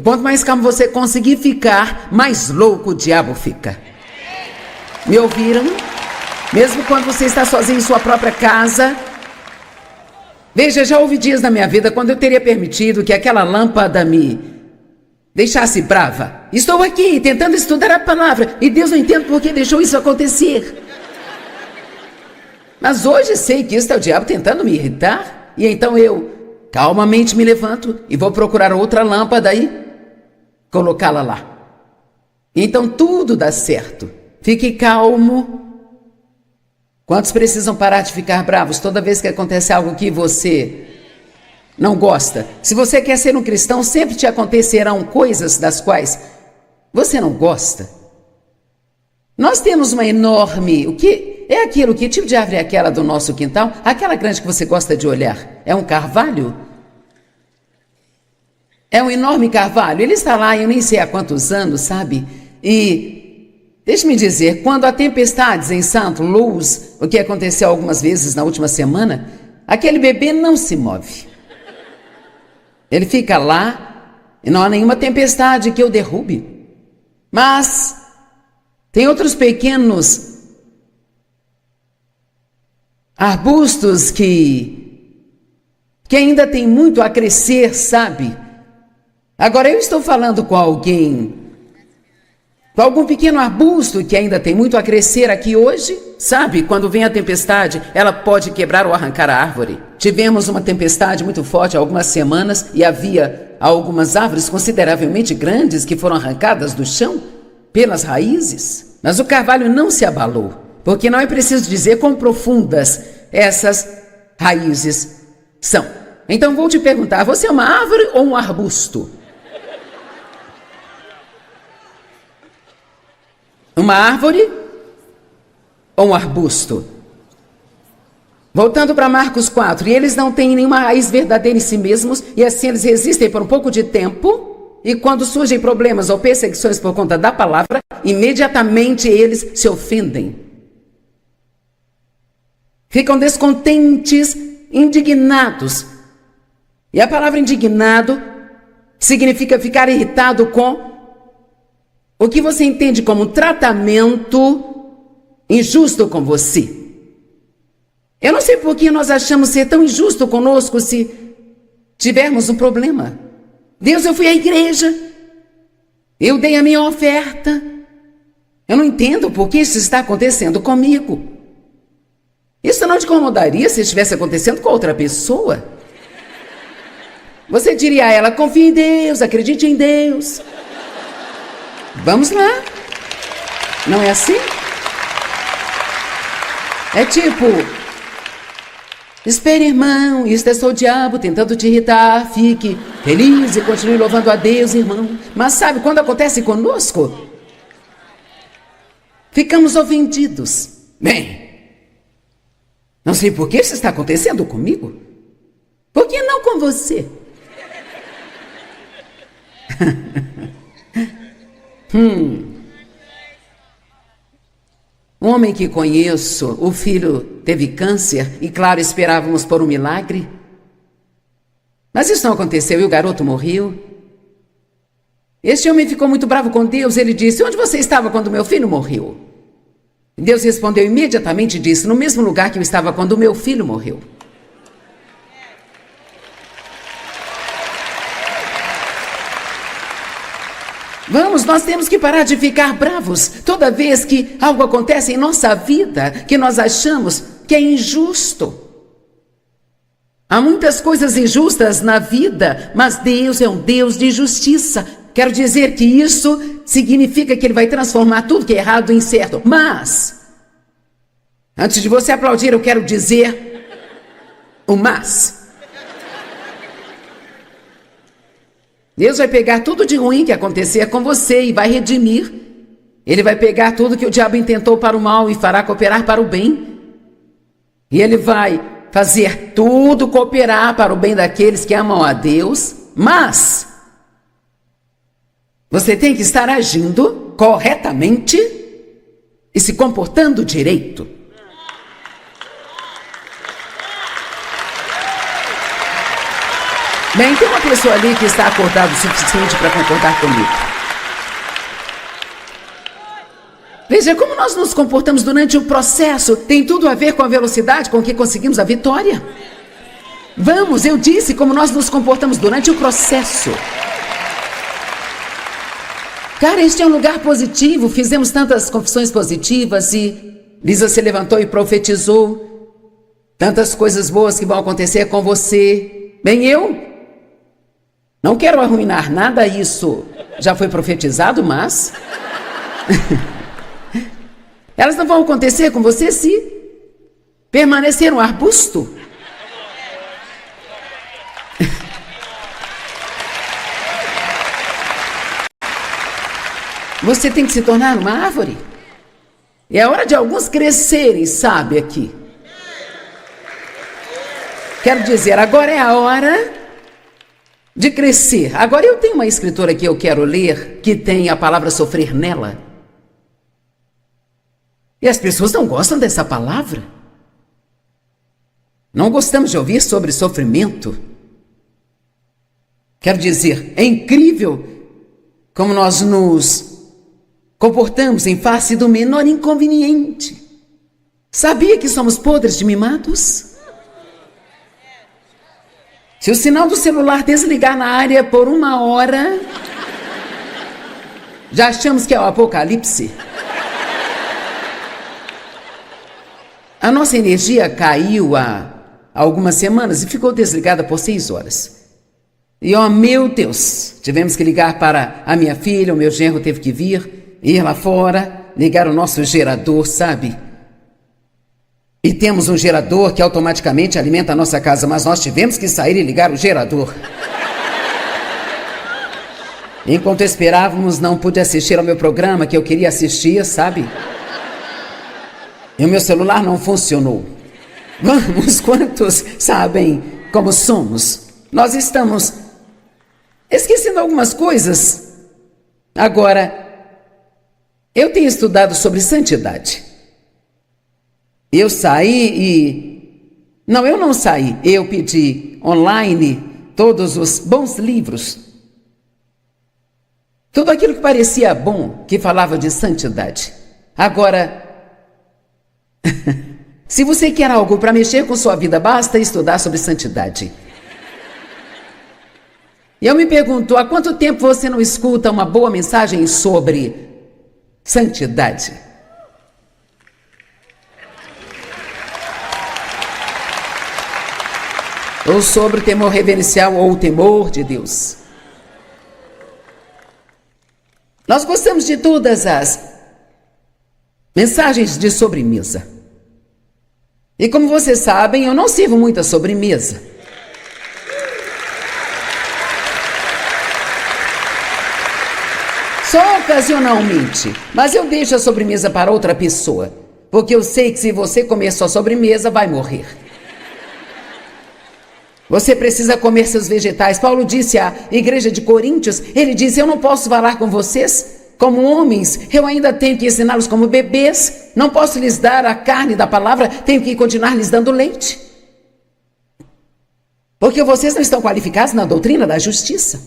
Quanto mais calmo você conseguir ficar, mais louco o diabo fica. Me ouviram? Mesmo quando você está sozinho em sua própria casa. Veja, já houve dias na minha vida quando eu teria permitido que aquela lâmpada me deixasse brava. Estou aqui tentando estudar a palavra e Deus não entende por que deixou isso acontecer. Mas hoje sei que isso é o diabo tentando me irritar. E então eu calmamente me levanto e vou procurar outra lâmpada e colocá-la lá. Então tudo dá certo. Fique calmo. Quantos precisam parar de ficar bravos toda vez que acontece algo que você não gosta? Se você quer ser um cristão, sempre te acontecerão coisas das quais você não gosta. Nós temos uma enorme... O que é aquilo, que tipo de árvore é aquela do nosso quintal? Aquela grande que você gosta de olhar. É um carvalho? É um enorme carvalho. Ele está lá, eu nem sei há quantos anos, sabe? E deixe-me dizer, quando há tempestades em Santo Luz, o que aconteceu algumas vezes na última semana, aquele bebê não se move. Ele fica lá e não há nenhuma tempestade que o derrube. Mas tem outros pequenos arbustos que ainda tem muito a crescer, sabe? Agora eu estou falando com alguém, com algum pequeno arbusto que ainda tem muito a crescer aqui hoje, sabe? Quando vem a tempestade, ela pode quebrar ou arrancar a árvore. Tivemos uma tempestade muito forte há algumas semanas e havia algumas árvores consideravelmente grandes que foram arrancadas do chão pelas raízes. Mas o carvalho não se abalou, porque não é preciso dizer quão profundas essas raízes são. Então vou te perguntar, você é uma árvore ou um arbusto? Uma árvore ou um arbusto? Voltando para Marcos 4, e eles não têm nenhuma raiz verdadeira em si mesmos, e assim eles resistem por um pouco de tempo, e quando surgem problemas ou perseguições por conta da palavra, imediatamente eles se ofendem. Ficam descontentes, indignados. E a palavra indignado significa ficar irritado com o que você entende como um tratamento injusto com você. Eu não sei por que nós achamos ser tão injusto conosco se tivermos um problema. Deus, eu fui à igreja, eu dei a minha oferta. Eu não entendo por que isso está acontecendo comigo. Isso não te incomodaria se estivesse acontecendo com outra pessoa? Você diria a ela, confie em Deus, acredite em Deus. Vamos lá. Não é assim? É tipo, espere, irmão, isto é só o diabo tentando te irritar. Fique feliz e continue louvando a Deus, irmão. Mas sabe, quando acontece conosco, ficamos ofendidos. Bem, não sei por que isso está acontecendo comigo. Por que não com você? Um homem que conheço, o filho teve câncer e, claro, esperávamos por um milagre. Mas isso não aconteceu e o garoto morreu. Este homem ficou muito bravo com Deus. Ele disse, onde você estava quando meu filho morreu? Deus respondeu imediatamente e disse, no mesmo lugar que eu estava quando o meu filho morreu. Vamos, nós temos que parar de ficar bravos toda vez que algo acontece em nossa vida que nós achamos que é injusto. Há muitas coisas injustas na vida, mas Deus é um Deus de justiça. Quero dizer que isso significa que Ele vai transformar tudo que é errado em certo. Mas, antes de você aplaudir, eu quero dizer o mas. Deus vai pegar tudo de ruim que acontecer com você e vai redimir. Ele vai pegar tudo que o diabo intentou para o mal e fará cooperar para o bem. E Ele vai fazer tudo cooperar para o bem daqueles que amam a Deus. Mas você tem que estar agindo corretamente e se comportando direito. Bem, tem uma pessoa ali que está acordada o suficiente para concordar comigo. Veja, como nós nos comportamos durante o processo tem tudo a ver com a velocidade com que conseguimos a vitória. Vamos, eu disse como nós nos comportamos durante o processo. Cara, este é um lugar positivo, fizemos tantas confissões positivas e Lisa se levantou e profetizou tantas coisas boas que vão acontecer com você. Bem, eu não quero arruinar nada, isso já foi profetizado, mas elas não vão acontecer com você se permanecer um arbusto. Você tem que se tornar uma árvore. É a hora de alguns crescerem, sabe, aqui. Quero dizer, agora é a hora de crescer. Agora eu tenho uma escritora que eu quero ler, que tem a palavra sofrer nela. E as pessoas não gostam dessa palavra. Não gostamos de ouvir sobre sofrimento. Quero dizer, é incrível como nós nos comportamos em face do menor inconveniente. Sabia que somos podres de mimados? Se o sinal do celular desligar na área por 1 hora, já achamos que é o apocalipse. A nossa energia caiu há algumas semanas e ficou desligada por 6 horas. E, oh meu Deus, tivemos que ligar para a minha filha, o meu genro teve que vir, ir lá fora, ligar o nosso gerador, sabe? E temos um gerador que automaticamente alimenta a nossa casa, mas nós tivemos que sair e ligar o gerador. Enquanto esperávamos, não pude assistir ao meu programa que eu queria assistir, sabe? E o meu celular não funcionou. Vamos, quantos sabem como somos? Nós estamos esquecendo algumas coisas. Agora, eu tenho estudado sobre santidade. Eu saí e... Não, eu não saí. Eu pedi online todos os bons livros. Tudo aquilo que parecia bom, que falava de santidade. Agora, se você quer algo para mexer com sua vida, basta estudar sobre santidade. E eu me pergunto, há quanto tempo você não escuta uma boa mensagem sobre santidade? Ou sobre temor reverencial ou o temor de Deus. Nós gostamos de todas as mensagens de sobremesa. E como vocês sabem, eu não sirvo muita sobremesa. Só ocasionalmente. Mas eu deixo a sobremesa para outra pessoa. Porque eu sei que se você comer sua sobremesa, vai morrer. Você precisa comer seus vegetais. Paulo disse à igreja de Coríntios, ele disse, eu não posso falar com vocês como homens, eu ainda tenho que ensiná-los como bebês, não posso lhes dar a carne da palavra, tenho que continuar lhes dando leite. Porque vocês não estão qualificados na doutrina da justiça.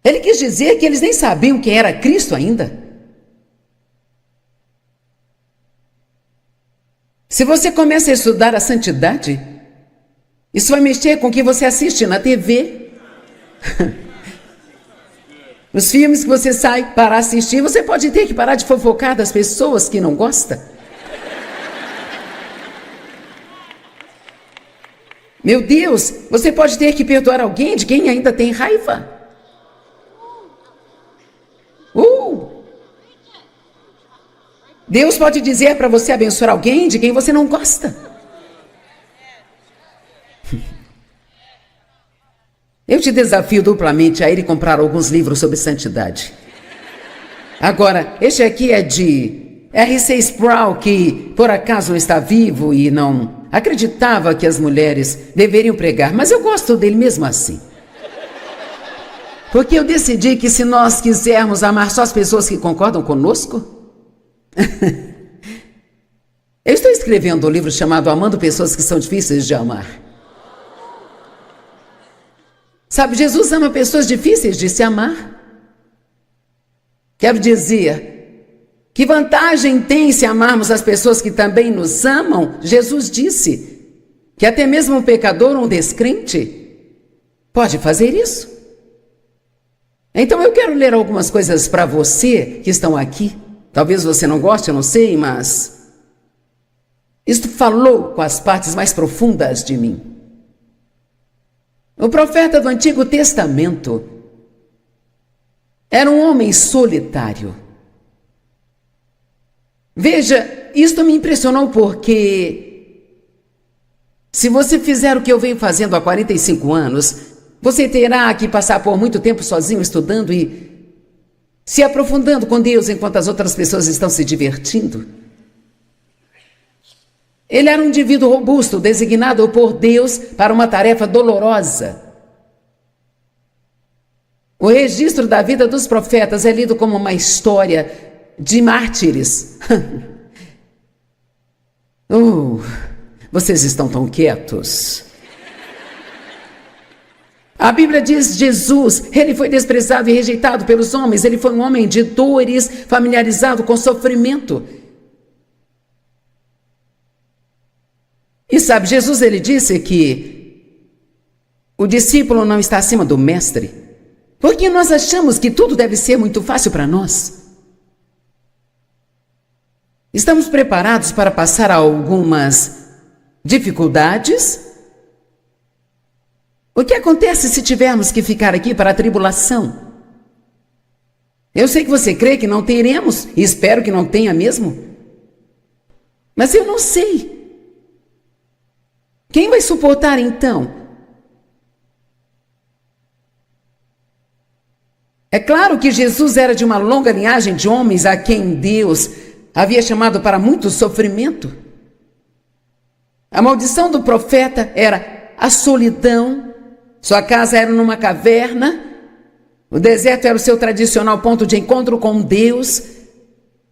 Ele quis dizer que eles nem sabiam quem era Cristo ainda. Se você começa a estudar a santidade, isso vai mexer com o que você assiste na TV. Os filmes que você sai para assistir, você pode ter que parar de fofocar das pessoas que não gosta. Meu Deus, você pode ter que perdoar alguém de quem ainda tem raiva. Deus pode dizer para você abençoar alguém de quem você não gosta. Eu te desafio duplamente a ir comprar alguns livros sobre santidade. Agora, este aqui é de R.C. Sproul, que por acaso não está vivo e não acreditava que as mulheres deveriam pregar, mas eu gosto dele mesmo assim. Porque eu decidi que se nós quisermos amar só as pessoas que concordam conosco... Eu estou escrevendo um livro chamado Amando Pessoas que São Difíceis de Amar. Sabe, Jesus ama pessoas difíceis de se amar. Quero dizer, que vantagem tem se amarmos as pessoas que também nos amam? Jesus disse que até mesmo um pecador ou um descrente pode fazer isso. Então eu quero ler algumas coisas para você que estão aqui. Talvez você não goste, eu não sei, mas isto falou com as partes mais profundas de mim. O profeta do Antigo Testamento era um homem solitário. Veja, isto me impressionou porque se você fizer o que eu venho fazendo há 45 anos, você terá que passar por muito tempo sozinho estudando e se aprofundando com Deus enquanto as outras pessoas estão se divertindo. Ele era um indivíduo robusto, designado por Deus para uma tarefa dolorosa. O registro da vida dos profetas é lido como uma história de mártires. Vocês estão tão quietos. A Bíblia diz: Jesus, ele foi desprezado e rejeitado pelos homens, ele foi um homem de dores, familiarizado com sofrimento. E sabe, Jesus, ele disse que o discípulo não está acima do mestre, porque nós achamos que tudo deve ser muito fácil para nós. Estamos preparados para passar algumas dificuldades? O que acontece se tivermos que ficar aqui para a tribulação? Eu sei que você crê que não teremos, e espero que não tenha mesmo. Mas eu não sei. Quem vai suportar então? É claro que Jesus era de uma longa linhagem de homens a quem Deus havia chamado para muito sofrimento. A maldição do profeta era a solidão. Sua casa era numa caverna. O deserto era o seu tradicional ponto de encontro com Deus.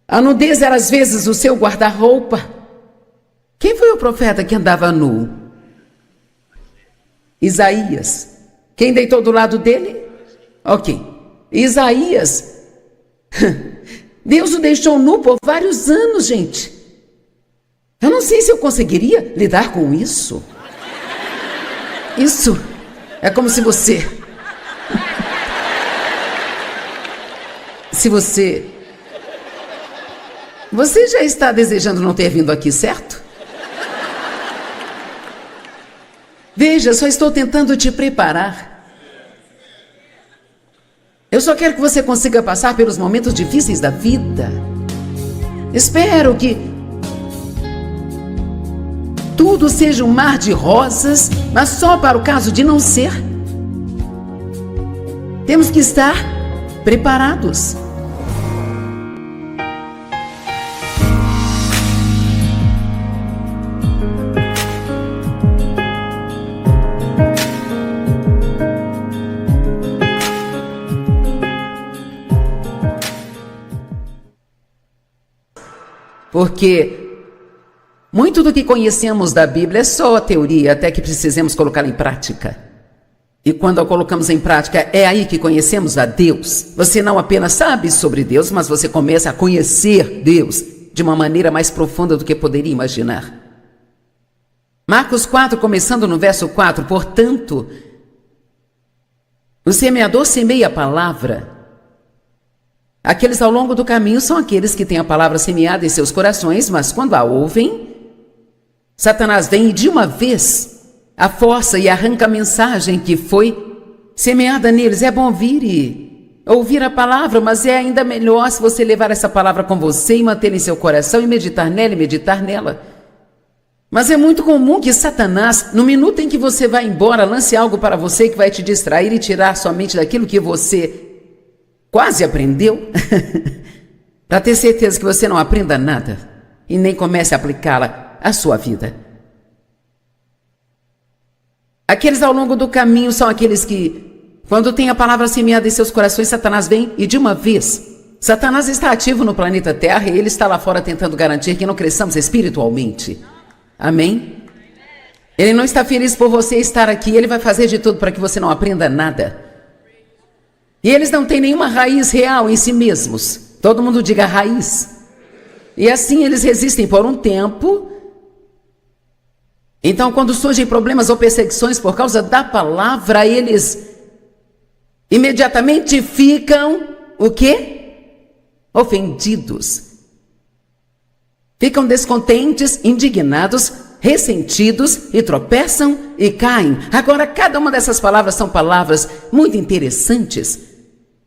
A nudez era às vezes o seu guarda-roupa. Quem foi o profeta que andava nu? Isaías. Quem deitou do lado dele? Ok. Isaías. Deus o deixou nu por vários anos, gente. Eu não sei se eu conseguiria lidar com isso. Isso é como se você... Você já está desejando não ter vindo aqui, certo? Veja, só estou tentando te preparar. Eu só quero que você consiga passar pelos momentos difíceis da vida. Espero que tudo seja um mar de rosas, mas só para o caso de não ser. Temos que estar preparados. Porque muito do que conhecemos da Bíblia é só a teoria, até que precisemos colocá-la em prática. E quando a colocamos em prática, é aí que conhecemos a Deus. Você não apenas sabe sobre Deus, mas você começa a conhecer Deus de uma maneira mais profunda do que poderia imaginar. Marcos 4, começando no verso 4, portanto, o semeador semeia a palavra. Aqueles ao longo do caminho são aqueles que têm a palavra semeada em seus corações, mas quando a ouvem, Satanás vem e de uma vez a força e arranca a mensagem que foi semeada neles. É bom vir e ouvir a palavra, mas é ainda melhor se você levar essa palavra com você e manter em seu coração e meditar nela e meditar nela. Mas é muito comum que Satanás, no minuto em que você vai embora, lance algo para você que vai te distrair e tirar sua mente daquilo que você quase aprendeu, para ter certeza que você não aprenda nada e nem comece a aplicá-la à sua vida. Aqueles ao longo do caminho são aqueles que, quando tem a palavra semeada em seus corações, Satanás vem e de uma vez, Satanás está ativo no planeta Terra e ele está lá fora tentando garantir que não cresçamos espiritualmente. Amém? Ele não está feliz por você estar aqui, ele vai fazer de tudo para que você não aprenda nada. E eles não têm nenhuma raiz real em si mesmos. Todo mundo diga raiz. E assim eles resistem por um tempo. Então, quando surgem problemas ou perseguições por causa da palavra, eles imediatamente ficam, o quê? Ofendidos. Ficam descontentes, indignados, ressentidos e tropeçam e caem. Agora, cada uma dessas palavras são palavras muito interessantes.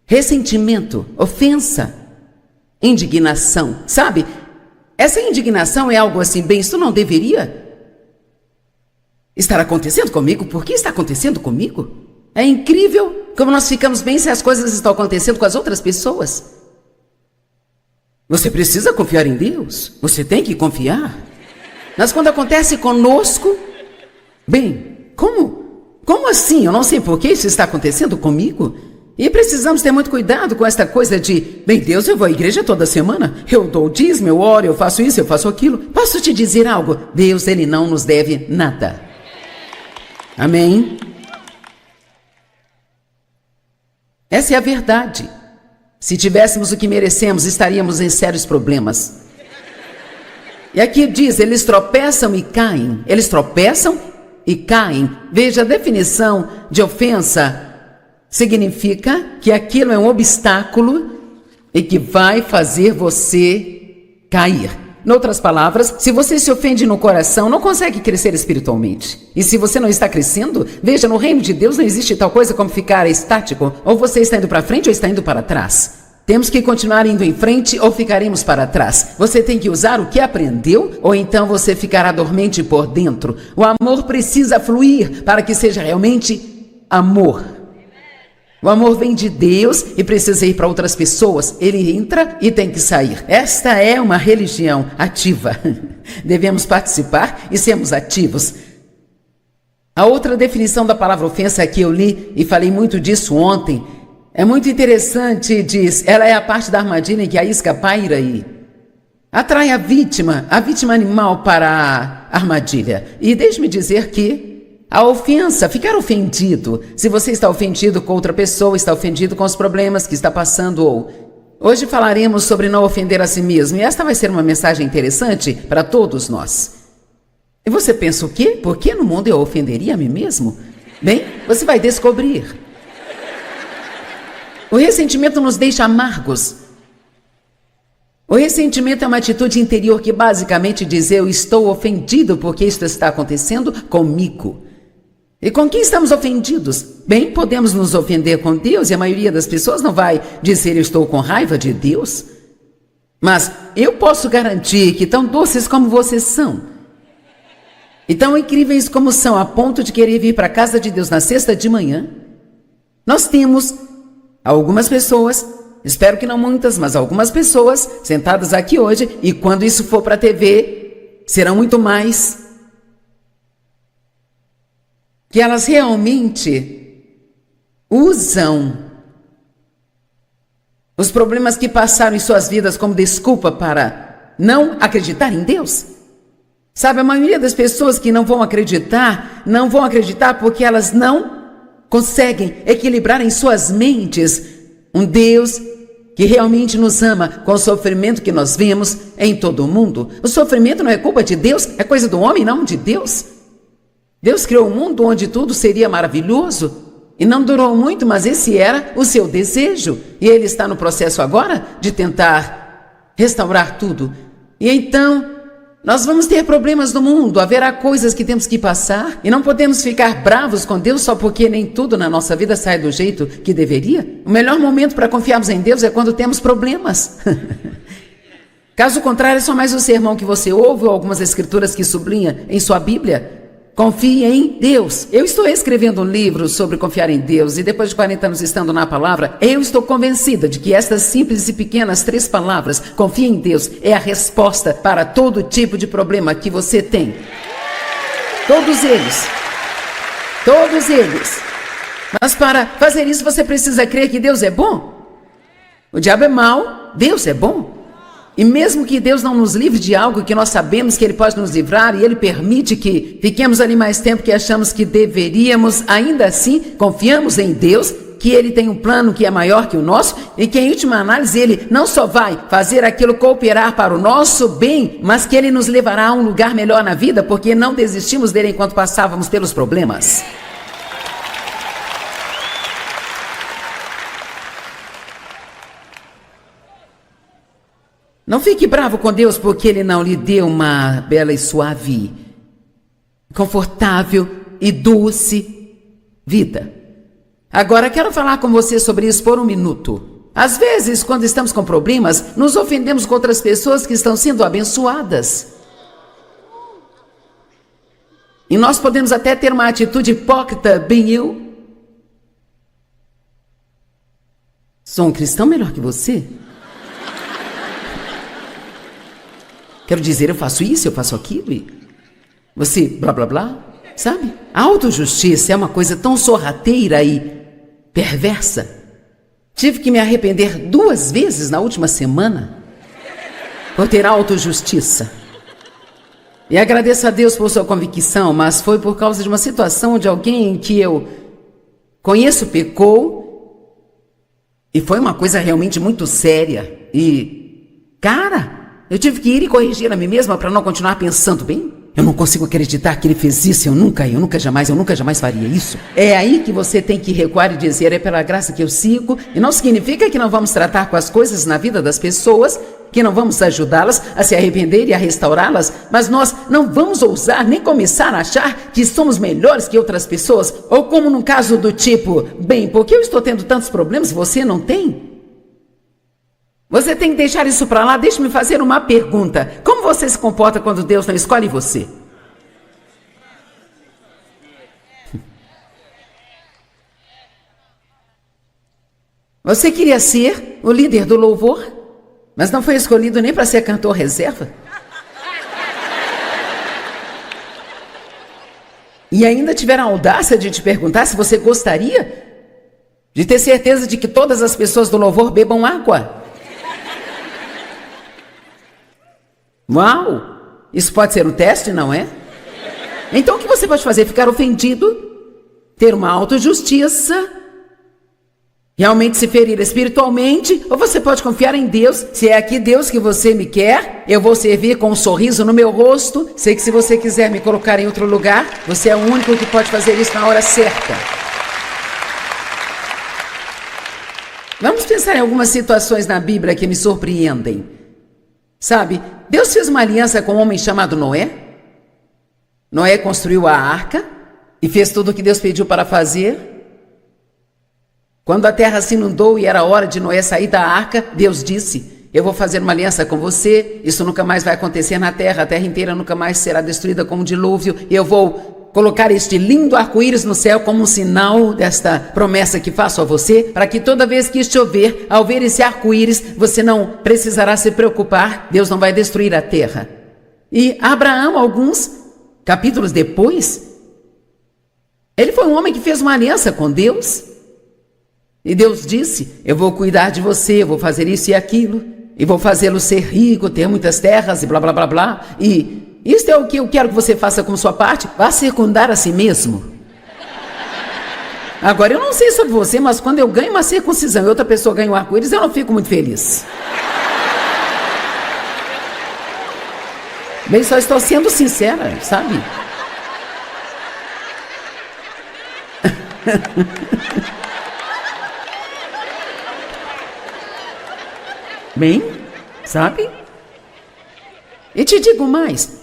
Ressentimento, ofensa, indignação. Sabe, essa indignação é algo assim, bem, isso não deveria estar acontecendo comigo. Por que está acontecendo comigo? É incrível como nós ficamos bem se as coisas estão acontecendo com as outras pessoas. Você precisa confiar em Deus. Você tem que confiar. Mas quando acontece conosco, bem, como assim? Eu não sei por que isso está acontecendo comigo. E precisamos ter muito cuidado com esta coisa de, bem, Deus, eu vou à igreja toda semana, eu dou o dízimo, eu oro, eu faço isso, eu faço aquilo. Posso te dizer algo? Deus, Ele não nos deve nada. Amém? Essa é a verdade. Se tivéssemos o que merecemos, estaríamos em sérios problemas. E aqui diz, eles tropeçam e caem. Eles tropeçam e caem. Veja, a definição de ofensa significa que aquilo é um obstáculo e que vai fazer você cair. Em outras palavras, se você se ofende no coração, não consegue crescer espiritualmente. E se você não está crescendo, veja, no reino de Deus não existe tal coisa como ficar estático. Ou você está indo para frente ou está indo para trás. Temos que continuar indo em frente ou ficaremos para trás. Você tem que usar o que aprendeu ou então você ficará dormente por dentro. O amor precisa fluir para que seja realmente amor. O amor vem de Deus e precisa ir para outras pessoas. Ele entra e tem que sair. Esta é uma religião ativa. Devemos participar e sermos ativos. A outra definição da palavra ofensa que eu li e falei muito disso ontem, é muito interessante, diz, ela é a parte da armadilha em que a isca paira e atrai a vítima animal para a armadilha. E deixe-me dizer que a ofensa, ficar ofendido, se você está ofendido com outra pessoa, está ofendido com os problemas que está passando, ou... Hoje falaremos sobre não ofender a si mesmo, e esta vai ser uma mensagem interessante para todos nós. E você pensa o quê? Por que no mundo eu ofenderia a mim mesmo? Bem, você vai descobrir. O ressentimento nos deixa amargos. O ressentimento é uma atitude interior que basicamente diz, eu estou ofendido porque isto está acontecendo comigo. E com quem estamos ofendidos? Bem, podemos nos ofender com Deus e a maioria das pessoas não vai dizer eu estou com raiva de Deus. Mas eu posso garantir que tão doces como vocês são, e tão incríveis como são a ponto de querer vir para a casa de Deus na sexta de manhã, nós temos algumas pessoas, espero que não muitas, mas algumas pessoas sentadas aqui hoje, e quando isso for para a TV, serão muito mais, que elas realmente usam os problemas que passaram em suas vidas como desculpa para não acreditar em Deus. Sabe, a maioria das pessoas que não vão acreditar porque elas não conseguem equilibrar em suas mentes um Deus que realmente nos ama com o sofrimento que nós vemos em todo o mundo. O sofrimento não é culpa de Deus, é coisa do homem, não de Deus. Deus criou um mundo onde tudo seria maravilhoso e não durou muito, mas esse era o seu desejo. E ele está no processo agora de tentar restaurar tudo. E então, nós vamos ter problemas no mundo, haverá coisas que temos que passar e não podemos ficar bravos com Deus só porque nem tudo na nossa vida sai do jeito que deveria. O melhor momento para confiarmos em Deus é quando temos problemas. Caso contrário, é só mais um sermão que você ouve ou algumas escrituras que sublinha em sua Bíblia. Confie em Deus. Eu estou escrevendo um livro sobre confiar em Deus e depois de 40 anos estando na palavra, eu estou convencida de que estas simples e pequenas 3 palavras, confie em Deus, é a resposta para todo tipo de problema que você tem. Todos eles. Todos eles. Mas para fazer isso você precisa crer que Deus é bom. O diabo é mau, Deus é bom. E mesmo que Deus não nos livre de algo que nós sabemos que Ele pode nos livrar e Ele permite que fiquemos ali mais tempo que achamos que deveríamos, ainda assim confiamos em Deus, que Ele tem um plano que é maior que o nosso e que em última análise Ele não só vai fazer aquilo cooperar para o nosso bem, mas que Ele nos levará a um lugar melhor na vida porque não desistimos dele enquanto passávamos pelos problemas. Não fique bravo com Deus porque Ele não lhe deu uma bela e suave, confortável e doce vida. Agora quero falar com você sobre isso por um minuto. Às vezes, quando estamos com problemas, nos ofendemos com outras pessoas que estão sendo abençoadas. E nós podemos até ter uma atitude hipócrita, bem eu. Sou um cristão melhor que você? Quero dizer, eu faço isso, eu faço aquilo e você blá blá blá, sabe? A autojustiça é uma coisa tão sorrateira e perversa. Tive que me arrepender 2 vezes na última semana por ter autojustiça. E agradeço a Deus por sua convicção, mas foi por causa de uma situação de alguém que eu conheço pecou e foi uma coisa realmente muito séria. E, cara, eu tive que ir e corrigir a mim mesma para não continuar pensando, bem, eu não consigo acreditar que ele fez isso, eu nunca jamais faria isso. É aí que você tem que recuar e dizer, é pela graça que eu sigo, e não significa que não vamos tratar com as coisas na vida das pessoas, que não vamos ajudá-las a se arrepender e a restaurá-las, mas nós não vamos ousar nem começar a achar que somos melhores que outras pessoas, ou como num caso do tipo, bem, por que eu estou tendo tantos problemas e você não tem? Você tem que deixar isso para lá. Deixe-me fazer uma pergunta. Como você se comporta quando Deus não escolhe você? Você queria ser o líder do louvor, mas não foi escolhido nem para ser cantor reserva? E ainda tiveram a audácia de te perguntar se você gostaria de ter certeza de que todas as pessoas do louvor bebam água? Uau! Isso pode ser um teste, não é? Então o que você pode fazer? Ficar ofendido? Ter uma autojustiça? Realmente se ferir espiritualmente? Ou você pode confiar em Deus? Se é aqui Deus que você me quer, eu vou servir com um sorriso no meu rosto. Sei que se você quiser me colocar em outro lugar, você é o único que pode fazer isso na hora certa. Vamos pensar em algumas situações na Bíblia que me surpreendem. Sabe, Deus fez uma aliança com um homem chamado Noé. Noé construiu a arca e fez tudo o que Deus pediu para fazer. Quando a terra se inundou e era hora de Noé sair da arca, Deus disse, eu vou fazer uma aliança com você, isso nunca mais vai acontecer na terra, a terra inteira nunca mais será destruída como um dilúvio, eu vou colocar este lindo arco-íris no céu como um sinal desta promessa que faço a você, para que toda vez que chover, ao ver esse arco-íris, você não precisará se preocupar, Deus não vai destruir a terra. E Abraão, alguns capítulos depois, ele foi um homem que fez uma aliança com Deus, e Deus disse, eu vou cuidar de você, eu vou fazer isso e aquilo, e vou fazê-lo ser rico, ter muitas terras, e blá blá blá blá, e isto é o que eu quero que você faça com sua parte, vá circundar a si mesmo. Agora, eu não sei sobre você, mas quando eu ganho uma circuncisão e outra pessoa ganha um arco-íris, eu não fico muito feliz. Bem, só estou sendo sincera, sabe? Bem, sabe? E te digo mais.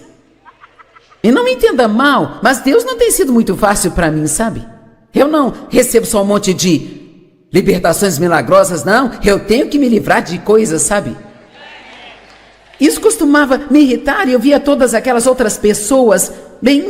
E não me entenda mal, mas Deus não tem sido muito fácil para mim, sabe? Eu não recebo só um monte de libertações milagrosas, não. Eu tenho que me livrar de coisas, sabe? Isso costumava me irritar e eu via todas aquelas outras pessoas bem...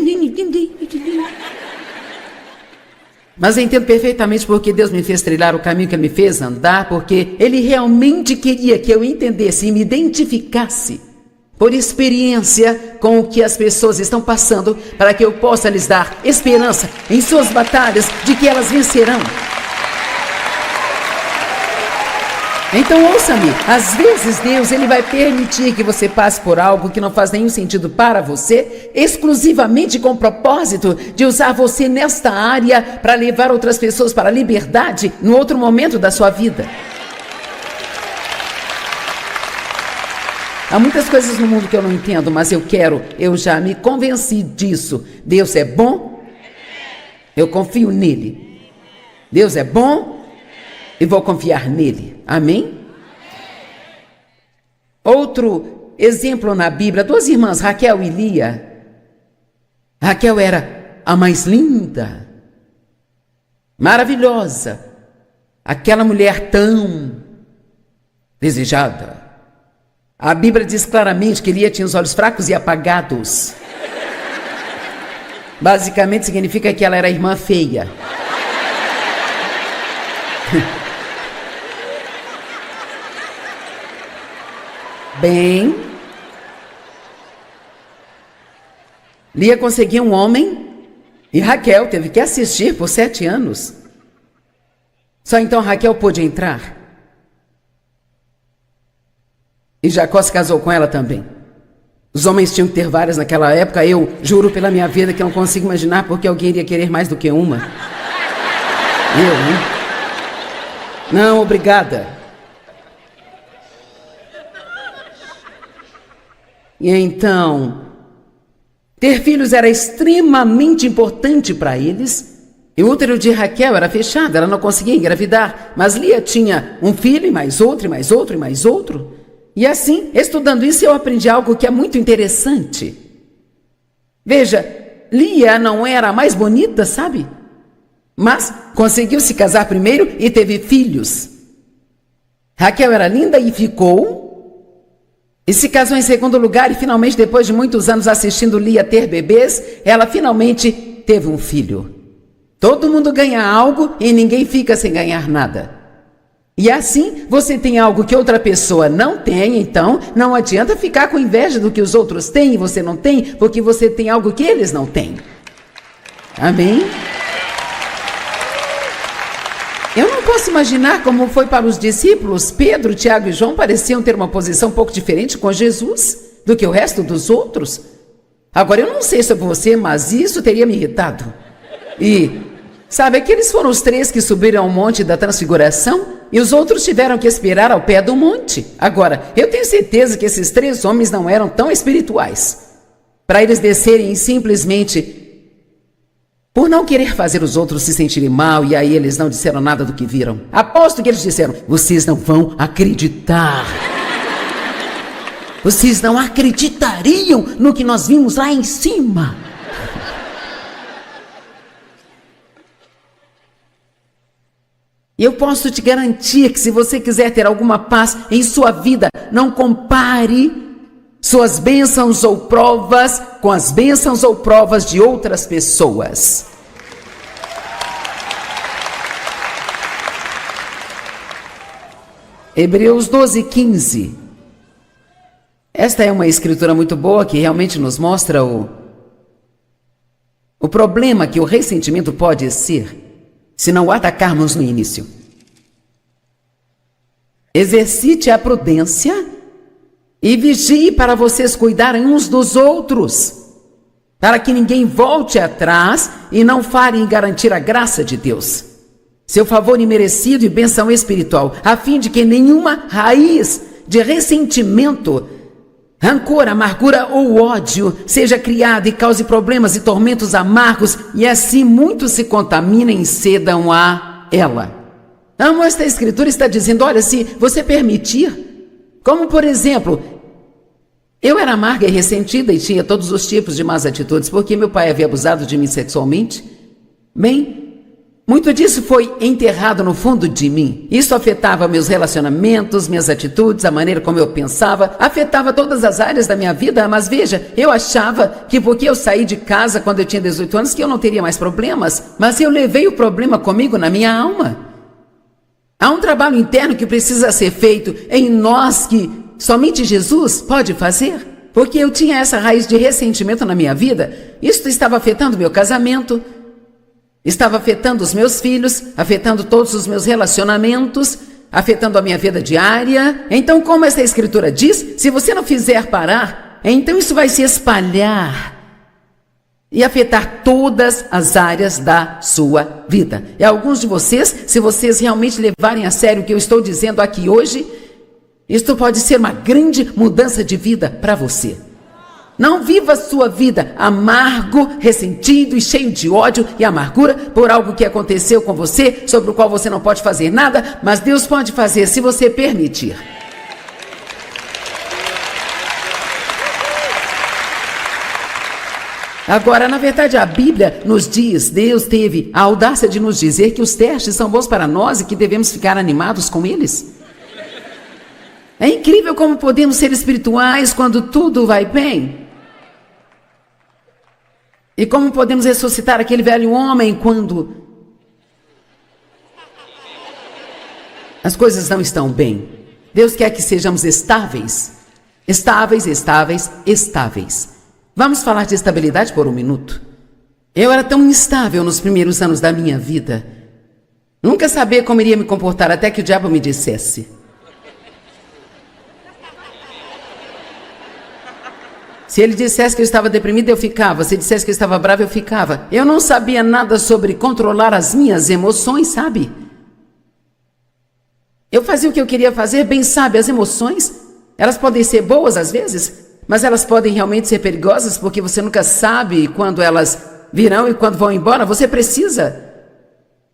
Mas eu entendo perfeitamente porque Deus me fez trilhar o caminho que Ele me fez andar, porque Ele realmente queria que eu entendesse e me identificasse por experiência com o que as pessoas estão passando, para que eu possa lhes dar esperança em suas batalhas de que elas vencerão. Então ouça-me, às vezes Deus ele vai permitir que você passe por algo que não faz nenhum sentido para você, exclusivamente com o propósito de usar você nesta área para levar outras pessoas para a liberdade no outro momento da sua vida. Há muitas coisas no mundo que eu não entendo, mas eu já me convenci disso. Deus é bom, eu confio nele. Deus é bom e vou confiar nele. Amém? Outro exemplo na Bíblia, 2 irmãs, Raquel e Lia. Raquel era a mais linda, maravilhosa, aquela mulher tão desejada. A Bíblia diz claramente que Lia tinha os olhos fracos e apagados. Basicamente significa que ela era a irmã feia. Bem, Lia conseguiu um homem e Raquel teve que assistir por 7 anos. Só então Raquel pôde entrar. E Jacó se casou com ela também. Os homens tinham que ter várias naquela época. Eu juro pela minha vida que não consigo imaginar porque alguém iria querer mais do que uma. Eu, hein? Não, obrigada. E então, ter filhos era extremamente importante para eles. E o útero de Raquel era fechado, ela não conseguia engravidar. Mas Lia tinha um filho, e mais outro, e mais outro, e mais outro. E assim, estudando isso, eu aprendi algo que é muito interessante. Veja, Lia não era a mais bonita, sabe? Mas conseguiu se casar primeiro e teve filhos. Raquel era linda e ficou. E se casou em segundo lugar e finalmente, depois de muitos anos assistindo Lia ter bebês, ela finalmente teve um filho. Todo mundo ganha algo e ninguém fica sem ganhar nada. E assim, você tem algo que outra pessoa não tem, então não adianta ficar com inveja do que os outros têm e você não tem, porque você tem algo que eles não têm. Amém? Eu não posso imaginar como foi para os discípulos. Pedro, Tiago e João pareciam ter uma posição um pouco diferente com Jesus do que o resto dos outros. Agora, eu não sei sobre você, mas isso teria me irritado. E, sabe, aqueles foram os 3 que subiram ao monte da transfiguração e os outros tiveram que esperar ao pé do monte. Agora, eu tenho certeza que esses 3 homens não eram tão espirituais para eles descerem simplesmente por não querer fazer os outros se sentirem mal, e aí eles não disseram nada do que viram. Aposto que eles disseram: vocês não vão acreditar. Vocês não acreditariam no que nós vimos lá em cima. E eu posso te garantir que se você quiser ter alguma paz em sua vida, não compare suas bênçãos ou provas com as bênçãos ou provas de outras pessoas. Hebreus 12:15. Esta é uma escritura muito boa que realmente nos mostra o problema que o ressentimento pode ser se não o atacarmos no início. Exercite a prudência e vigie para vocês cuidarem uns dos outros, para que ninguém volte atrás e não falhe em garantir a graça de Deus, seu favor imerecido e bênção espiritual, a fim de que nenhuma raiz de ressentimento, rancor, amargura ou ódio seja criada e cause problemas e tormentos amargos, e assim muitos se contaminem e cedam a ela. Amo esta escritura, está dizendo: olha, se você permitir, como por exemplo, eu era amarga e ressentida e tinha todos os tipos de más atitudes, porque meu pai havia abusado de mim sexualmente. Bem, muito disso foi enterrado no fundo de mim. Isso afetava meus relacionamentos, minhas atitudes, a maneira como eu pensava, afetava todas as áreas da minha vida. Mas veja, eu achava que porque eu saí de casa quando eu tinha 18 anos, que eu não teria mais problemas, mas eu levei o problema comigo na minha alma. Há um trabalho interno que precisa ser feito em nós que somente Jesus pode fazer, porque eu tinha essa raiz de ressentimento na minha vida. Isso estava afetando meu casamento, estava afetando os meus filhos, afetando todos os meus relacionamentos, afetando a minha vida diária. Então, como essa escritura diz, se você não fizer parar, então isso vai se espalhar e afetar todas as áreas da sua vida. E alguns de vocês, se vocês realmente levarem a sério o que eu estou dizendo aqui hoje, isto pode ser uma grande mudança de vida para você. Não viva a sua vida amargo, ressentido e cheio de ódio e amargura por algo que aconteceu com você, sobre o qual você não pode fazer nada, mas Deus pode fazer se você permitir. Agora, na verdade, a Bíblia nos diz, Deus teve a audácia de nos dizer que os testes são bons para nós e que devemos ficar animados com eles. É incrível como podemos ser espirituais quando tudo vai bem. E como podemos ressuscitar aquele velho homem quando as coisas não estão bem. Deus quer que sejamos estáveis. Estáveis, estáveis, estáveis. Vamos falar de estabilidade por um minuto? Eu era tão instável nos primeiros anos da minha vida. Nunca sabia como iria me comportar até que o diabo me dissesse: se ele dissesse que eu estava deprimida, eu ficava. Se ele dissesse que eu estava brava, eu ficava. Eu não sabia nada sobre controlar as minhas emoções, sabe? Eu fazia o que eu queria fazer, bem sabe, as emoções, elas podem ser boas às vezes, mas elas podem realmente ser perigosas, porque você nunca sabe quando elas virão e quando vão embora. Você precisa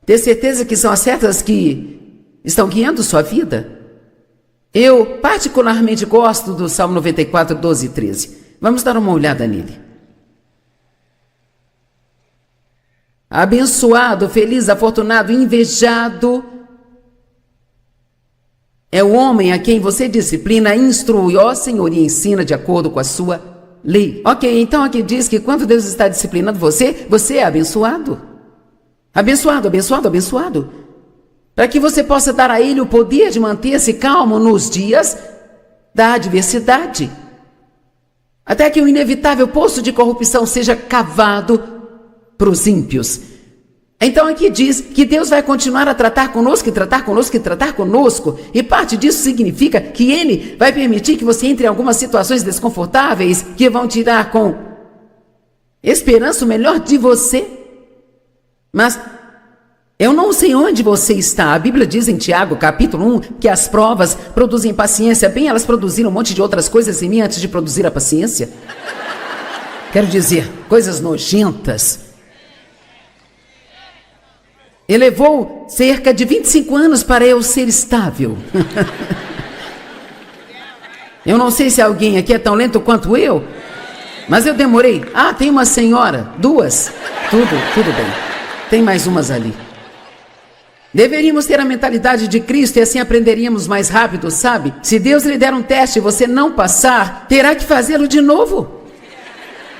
ter certeza que são as certas que estão guiando sua vida. Eu particularmente gosto do Salmo 94, 12 e 13. Vamos dar uma olhada nele. Abençoado, feliz, afortunado, invejado é o homem a quem você disciplina, instrui, ó Senhor, e ensina de acordo com a sua lei. Ok, então aqui diz que quando Deus está disciplinando você, você é abençoado. Abençoado, abençoado, abençoado. Para que você possa dar a Ele o poder de manter-se calmo nos dias da adversidade. Até que o inevitável poço de corrupção seja cavado para os ímpios. Então aqui diz que Deus vai continuar a tratar conosco, e tratar conosco, e tratar conosco. E parte disso significa que Ele vai permitir que você entre em algumas situações desconfortáveis que vão tirar com esperança o melhor de você. Mas eu não sei onde você está. A Bíblia diz em Tiago, capítulo 1, que as provas produzem paciência. Bem, elas produziram um monte de outras coisas em mim antes de produzir a paciência. Quero dizer, coisas nojentas. E levou cerca de 25 anos para eu ser estável. Eu não sei se alguém aqui é tão lento quanto eu, mas eu demorei. Ah, tem uma senhora, duas. Tudo bem. Tem mais umas ali. Deveríamos ter a mentalidade de Cristo e assim aprenderíamos mais rápido, sabe? Se Deus lhe der um teste e você não passar, terá que fazê-lo de novo.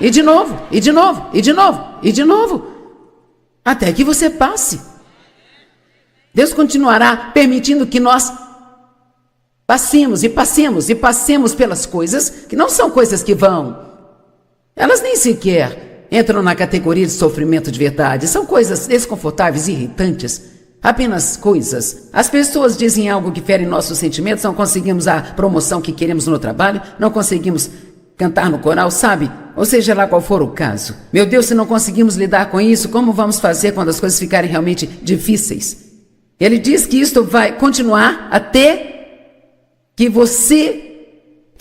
E de novo, e de novo, e de novo, e de novo. Até que você passe. Deus continuará permitindo que nós passemos e passemos e passemos pelas coisas que não são coisas que vão. Elas nem sequer entram na categoria de sofrimento de verdade. São coisas desconfortáveis e irritantes. Apenas coisas. As pessoas dizem algo que fere nossos sentimentos, não conseguimos a promoção que queremos no trabalho, não conseguimos cantar no coral, sabe? Ou seja lá qual for o caso. Meu Deus, se não conseguimos lidar com isso, como vamos fazer quando as coisas ficarem realmente difíceis? Ele diz que isto vai continuar até que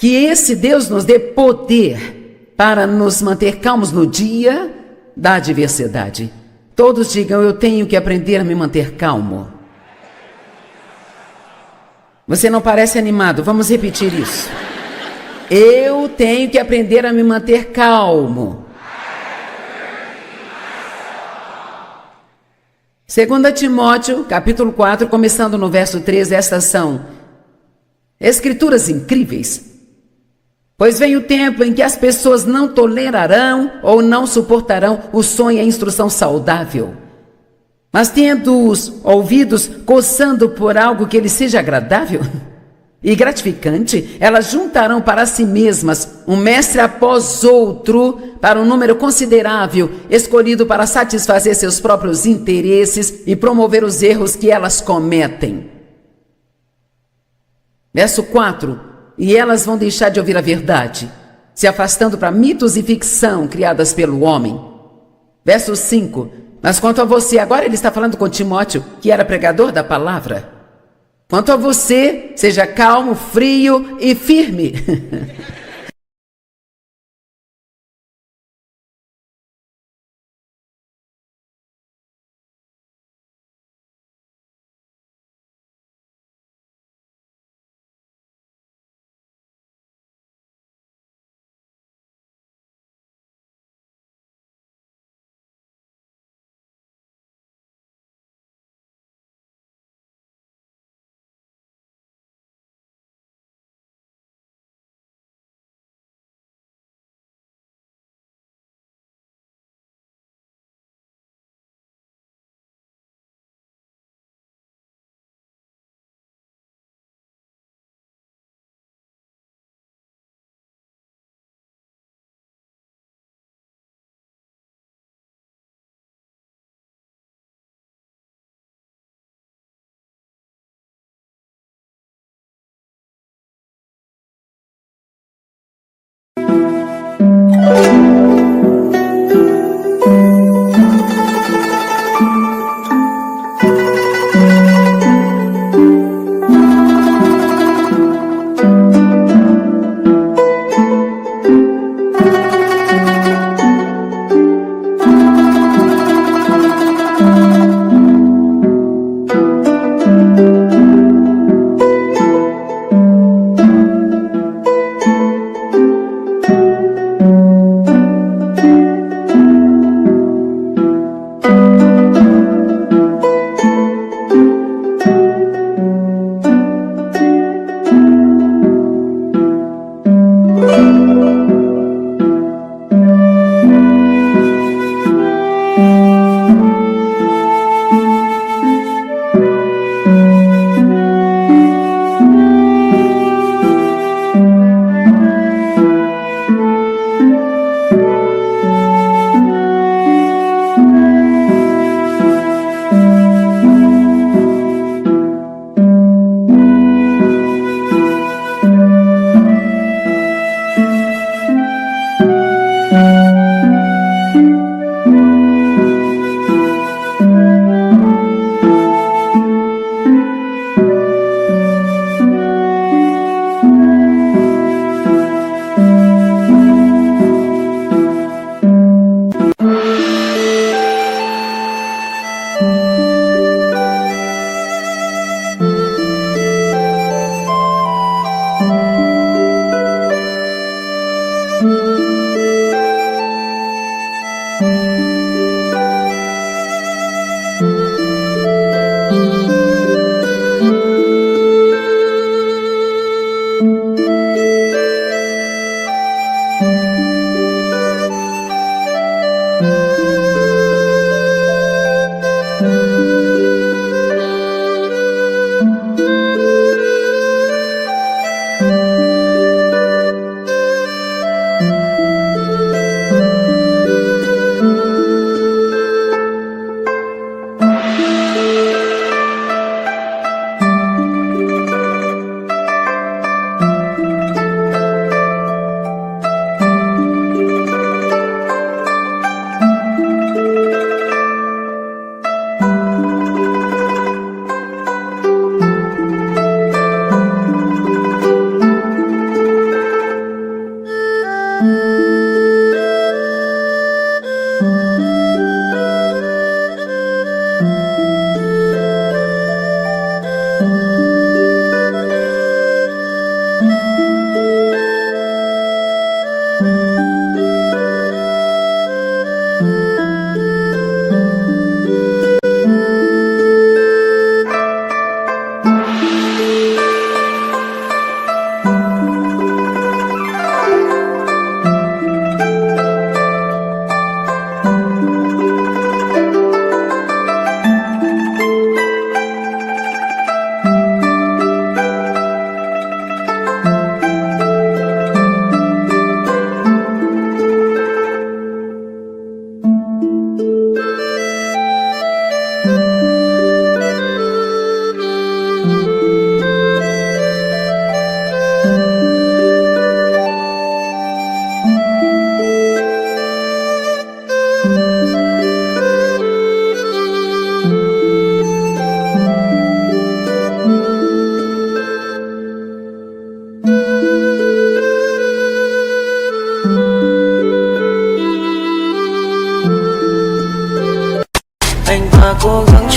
esse Deus nos dê poder para nos manter calmos no dia da adversidade. Todos digam: eu tenho que aprender a me manter calmo. Você não parece animado, vamos repetir isso. Eu tenho que aprender a me manter calmo. 2 Timóteo, capítulo 4, começando no verso 13, estas são escrituras incríveis. Pois vem o tempo em que as pessoas não tolerarão ou não suportarão o sonho e a instrução saudável, mas tendo os ouvidos coçando por algo que lhes seja agradável e gratificante, elas juntarão para si mesmas um mestre após outro, para um número considerável, escolhido para satisfazer seus próprios interesses e promover os erros que elas cometem. Verso 4: e elas vão deixar de ouvir a verdade, se afastando para mitos e ficção criadas pelo homem. Verso 5: mas quanto a você, agora ele está falando com Timóteo, que era pregador da palavra. Quanto a você, seja calmo, frio e firme.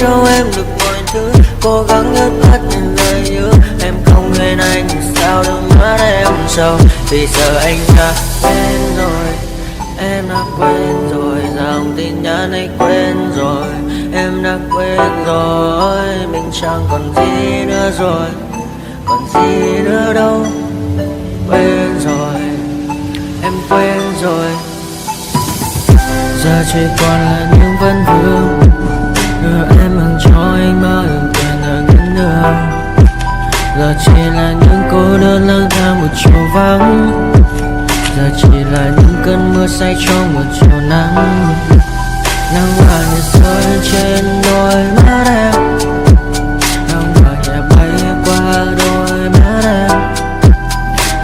cho em được mọi thứ, cố gắng nhớ hết những lời hứa. Em không quên anh thì sao đôi mắt em sầu, vì giờ anh đã quên rồi. Em đã quên rồi, dòng tin nhắn anh quên rồi. Em đã quên rồi, mình chẳng còn gì nữa rồi, còn gì nữa đâu. Quên rồi, em quên rồi. Giờ chỉ còn là những vấn vương, đưa em mang cho anh bao ước quên ở ngân đường. Giờ chỉ là những cô đơn lang thang một chiều vắng, giờ chỉ là những cơn mưa say trong một chiều nắng. Nắng vàng nhạt rơi trên đôi mắt em, nắng vàng nhẹ bay qua đôi mắt em.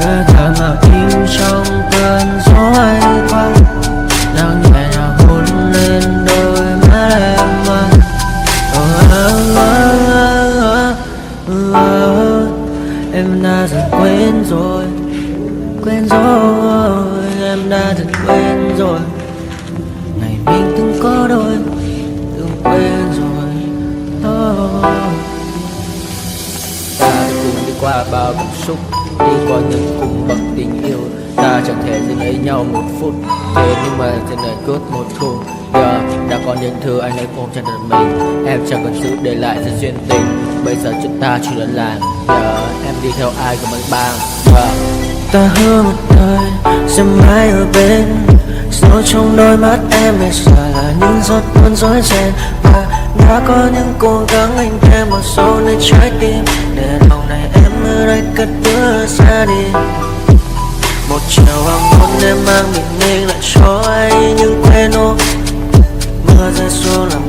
Hơi thở mà im trong cơn gió ấy qua, nắng nhẹ nhàng hôn lên đôi mắt em. Em đã dần quên rồi, quên rồi. Em đã dần quên rồi, ngày mình từng có đôi, từng quên rồi. Ta đã cùng đi qua bao cảm xúc, đi qua những cung bậc tình yêu. Ta chẳng thể dừng lấy nhau một phút, thế nhưng mà trên đời cướp một khung. Giờ đã có những thứ anh ấy không chân được mình, em chẳng cần giữ để lại sự duyên tình. Bây giờ chúng ta chỉ là làng, giờ em đi theo ai của mình bang. Ta hứa một đời sẽ mãi ở bên, sâu trong đôi mắt em bây giờ là những giọt buồn rối ren. Và đã có những cố gắng anh thêm vào sâu nơi trái tim, để lòng này em ở đây cất bước xa đi. Một chiều hoàng hôn em mang bình minh lại cho anh những quên ô, mưa rơi xuống làm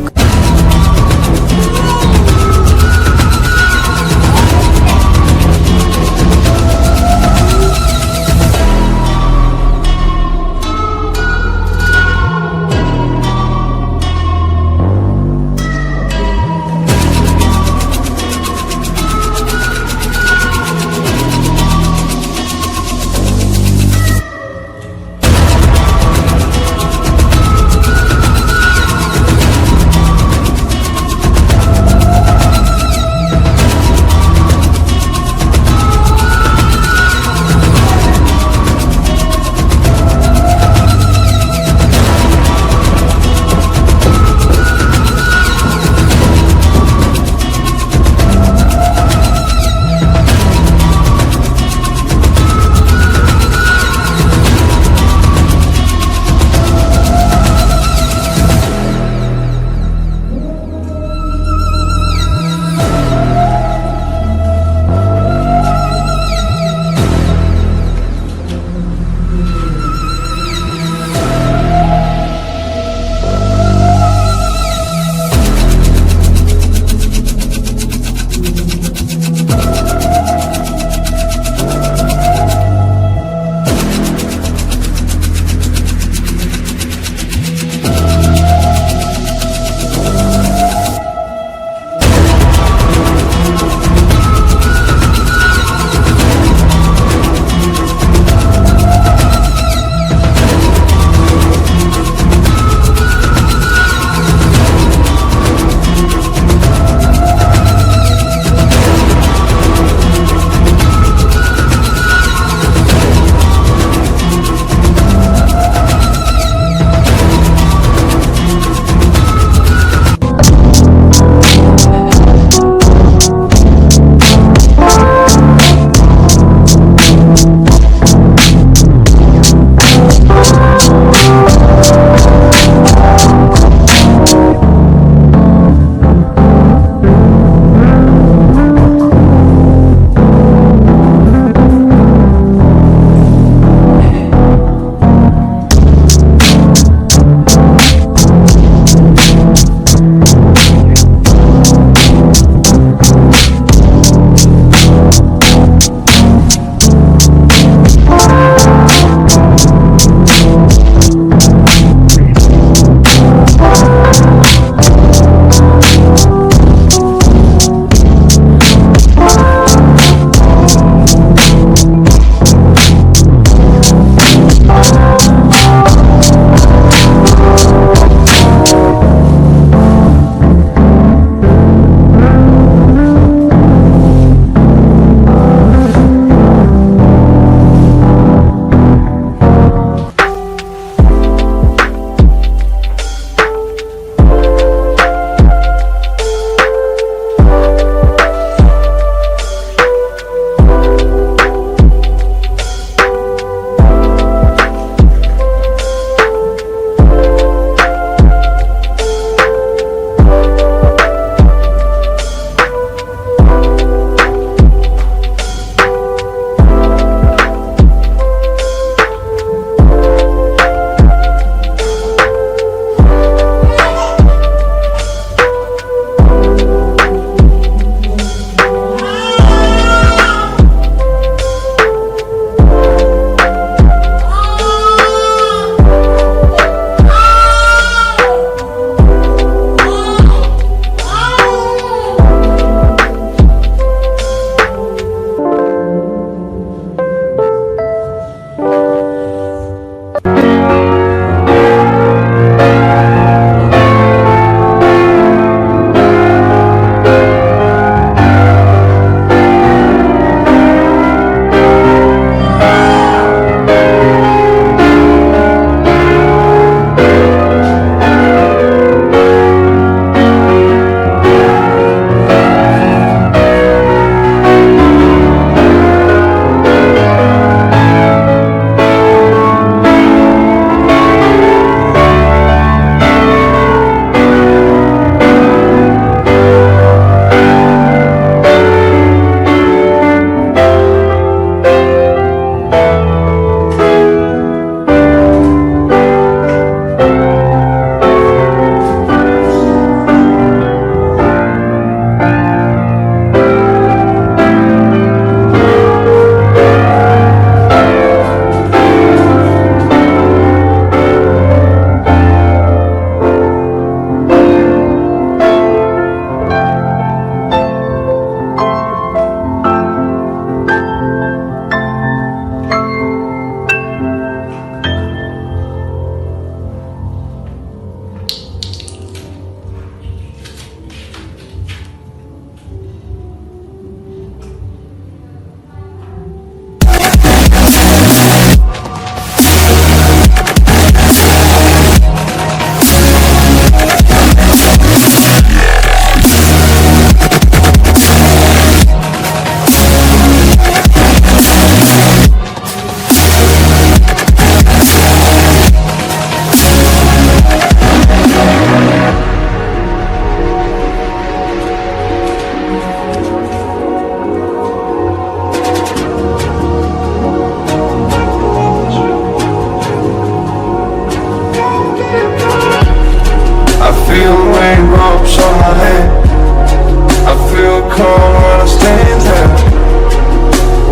stand out.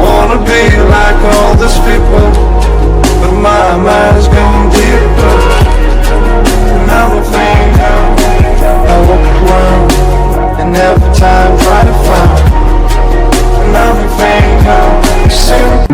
Wanna be like all these people, but my mind's gone deeper. Another thing I walk around, and every time try to find another thing I see.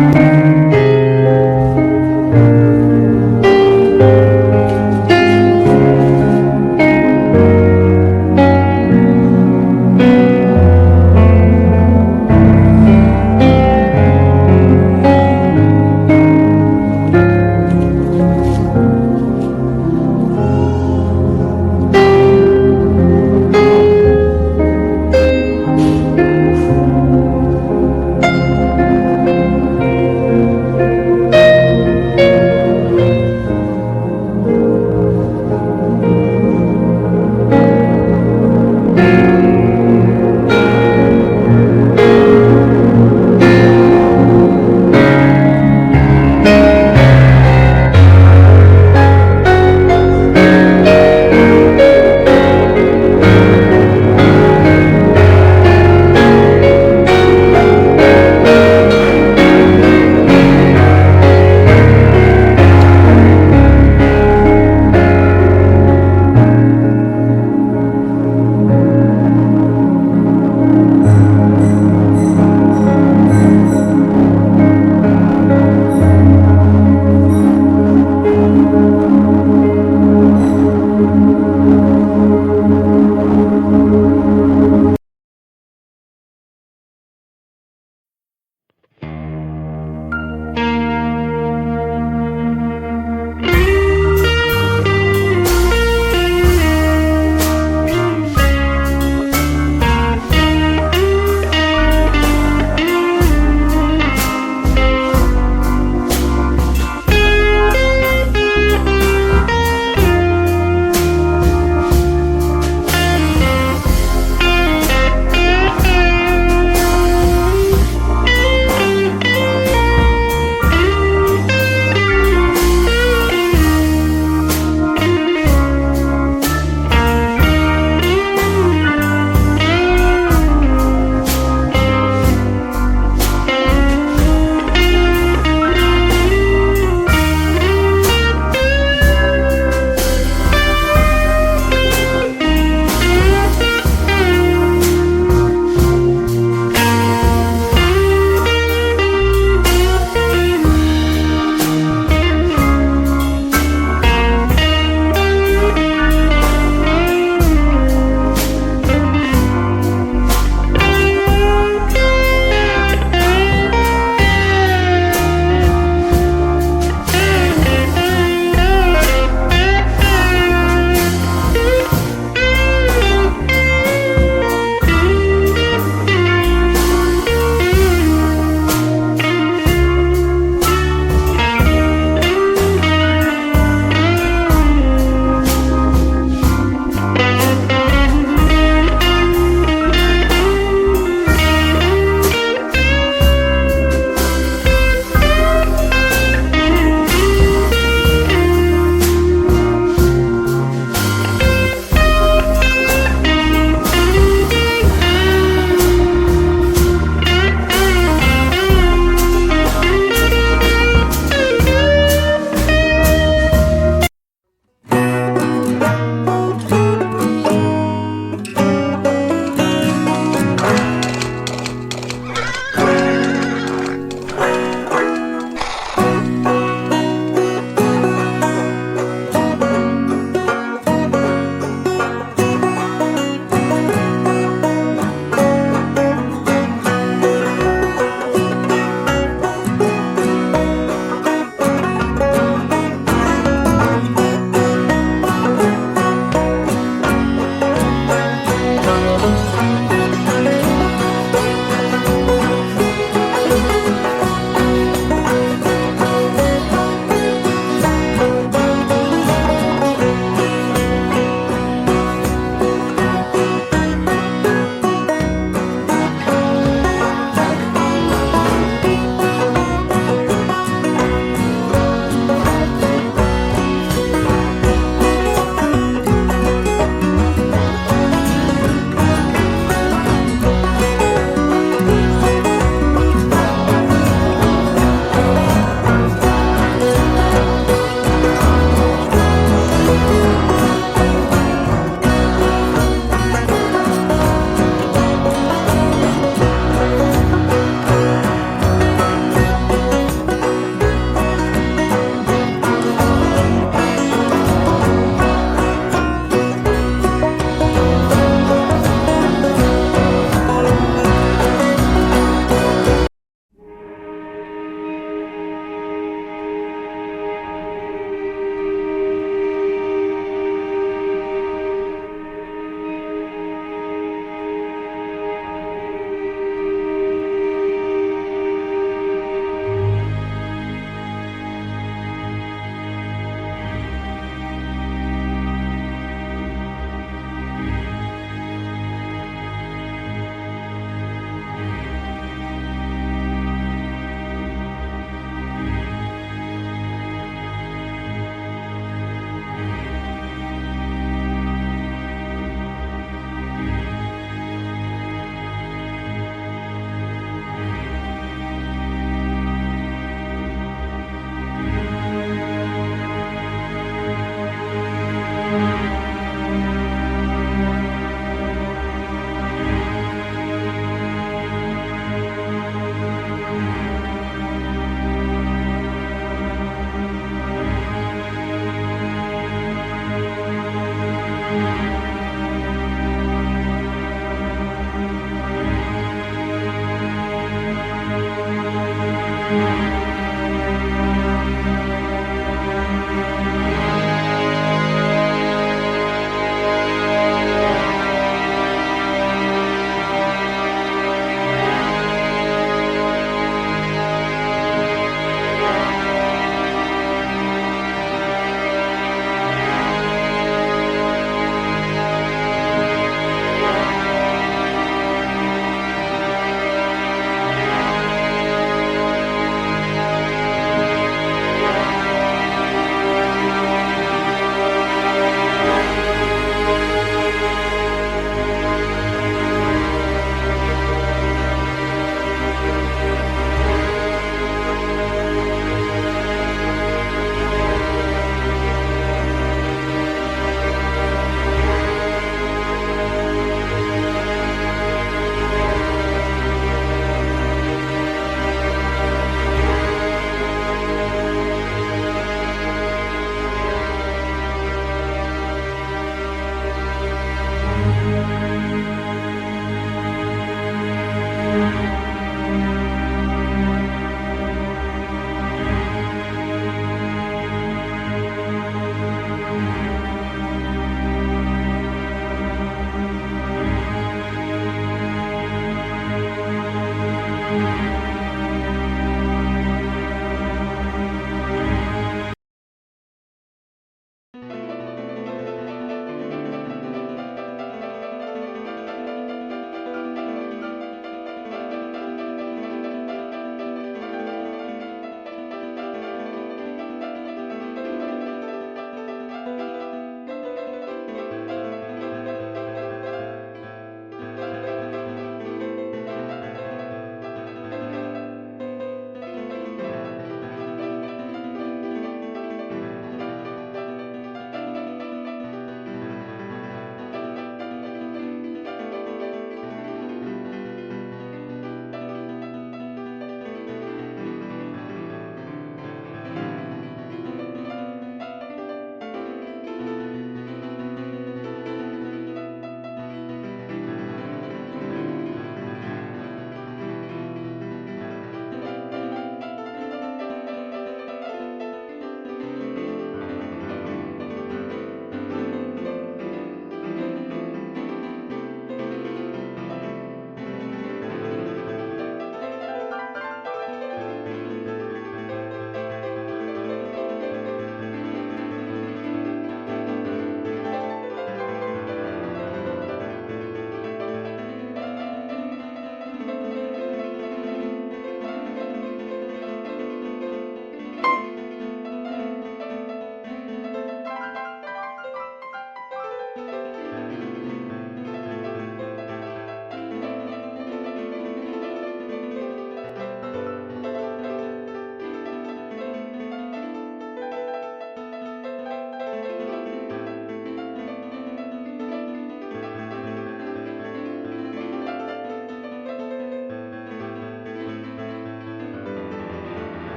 Thank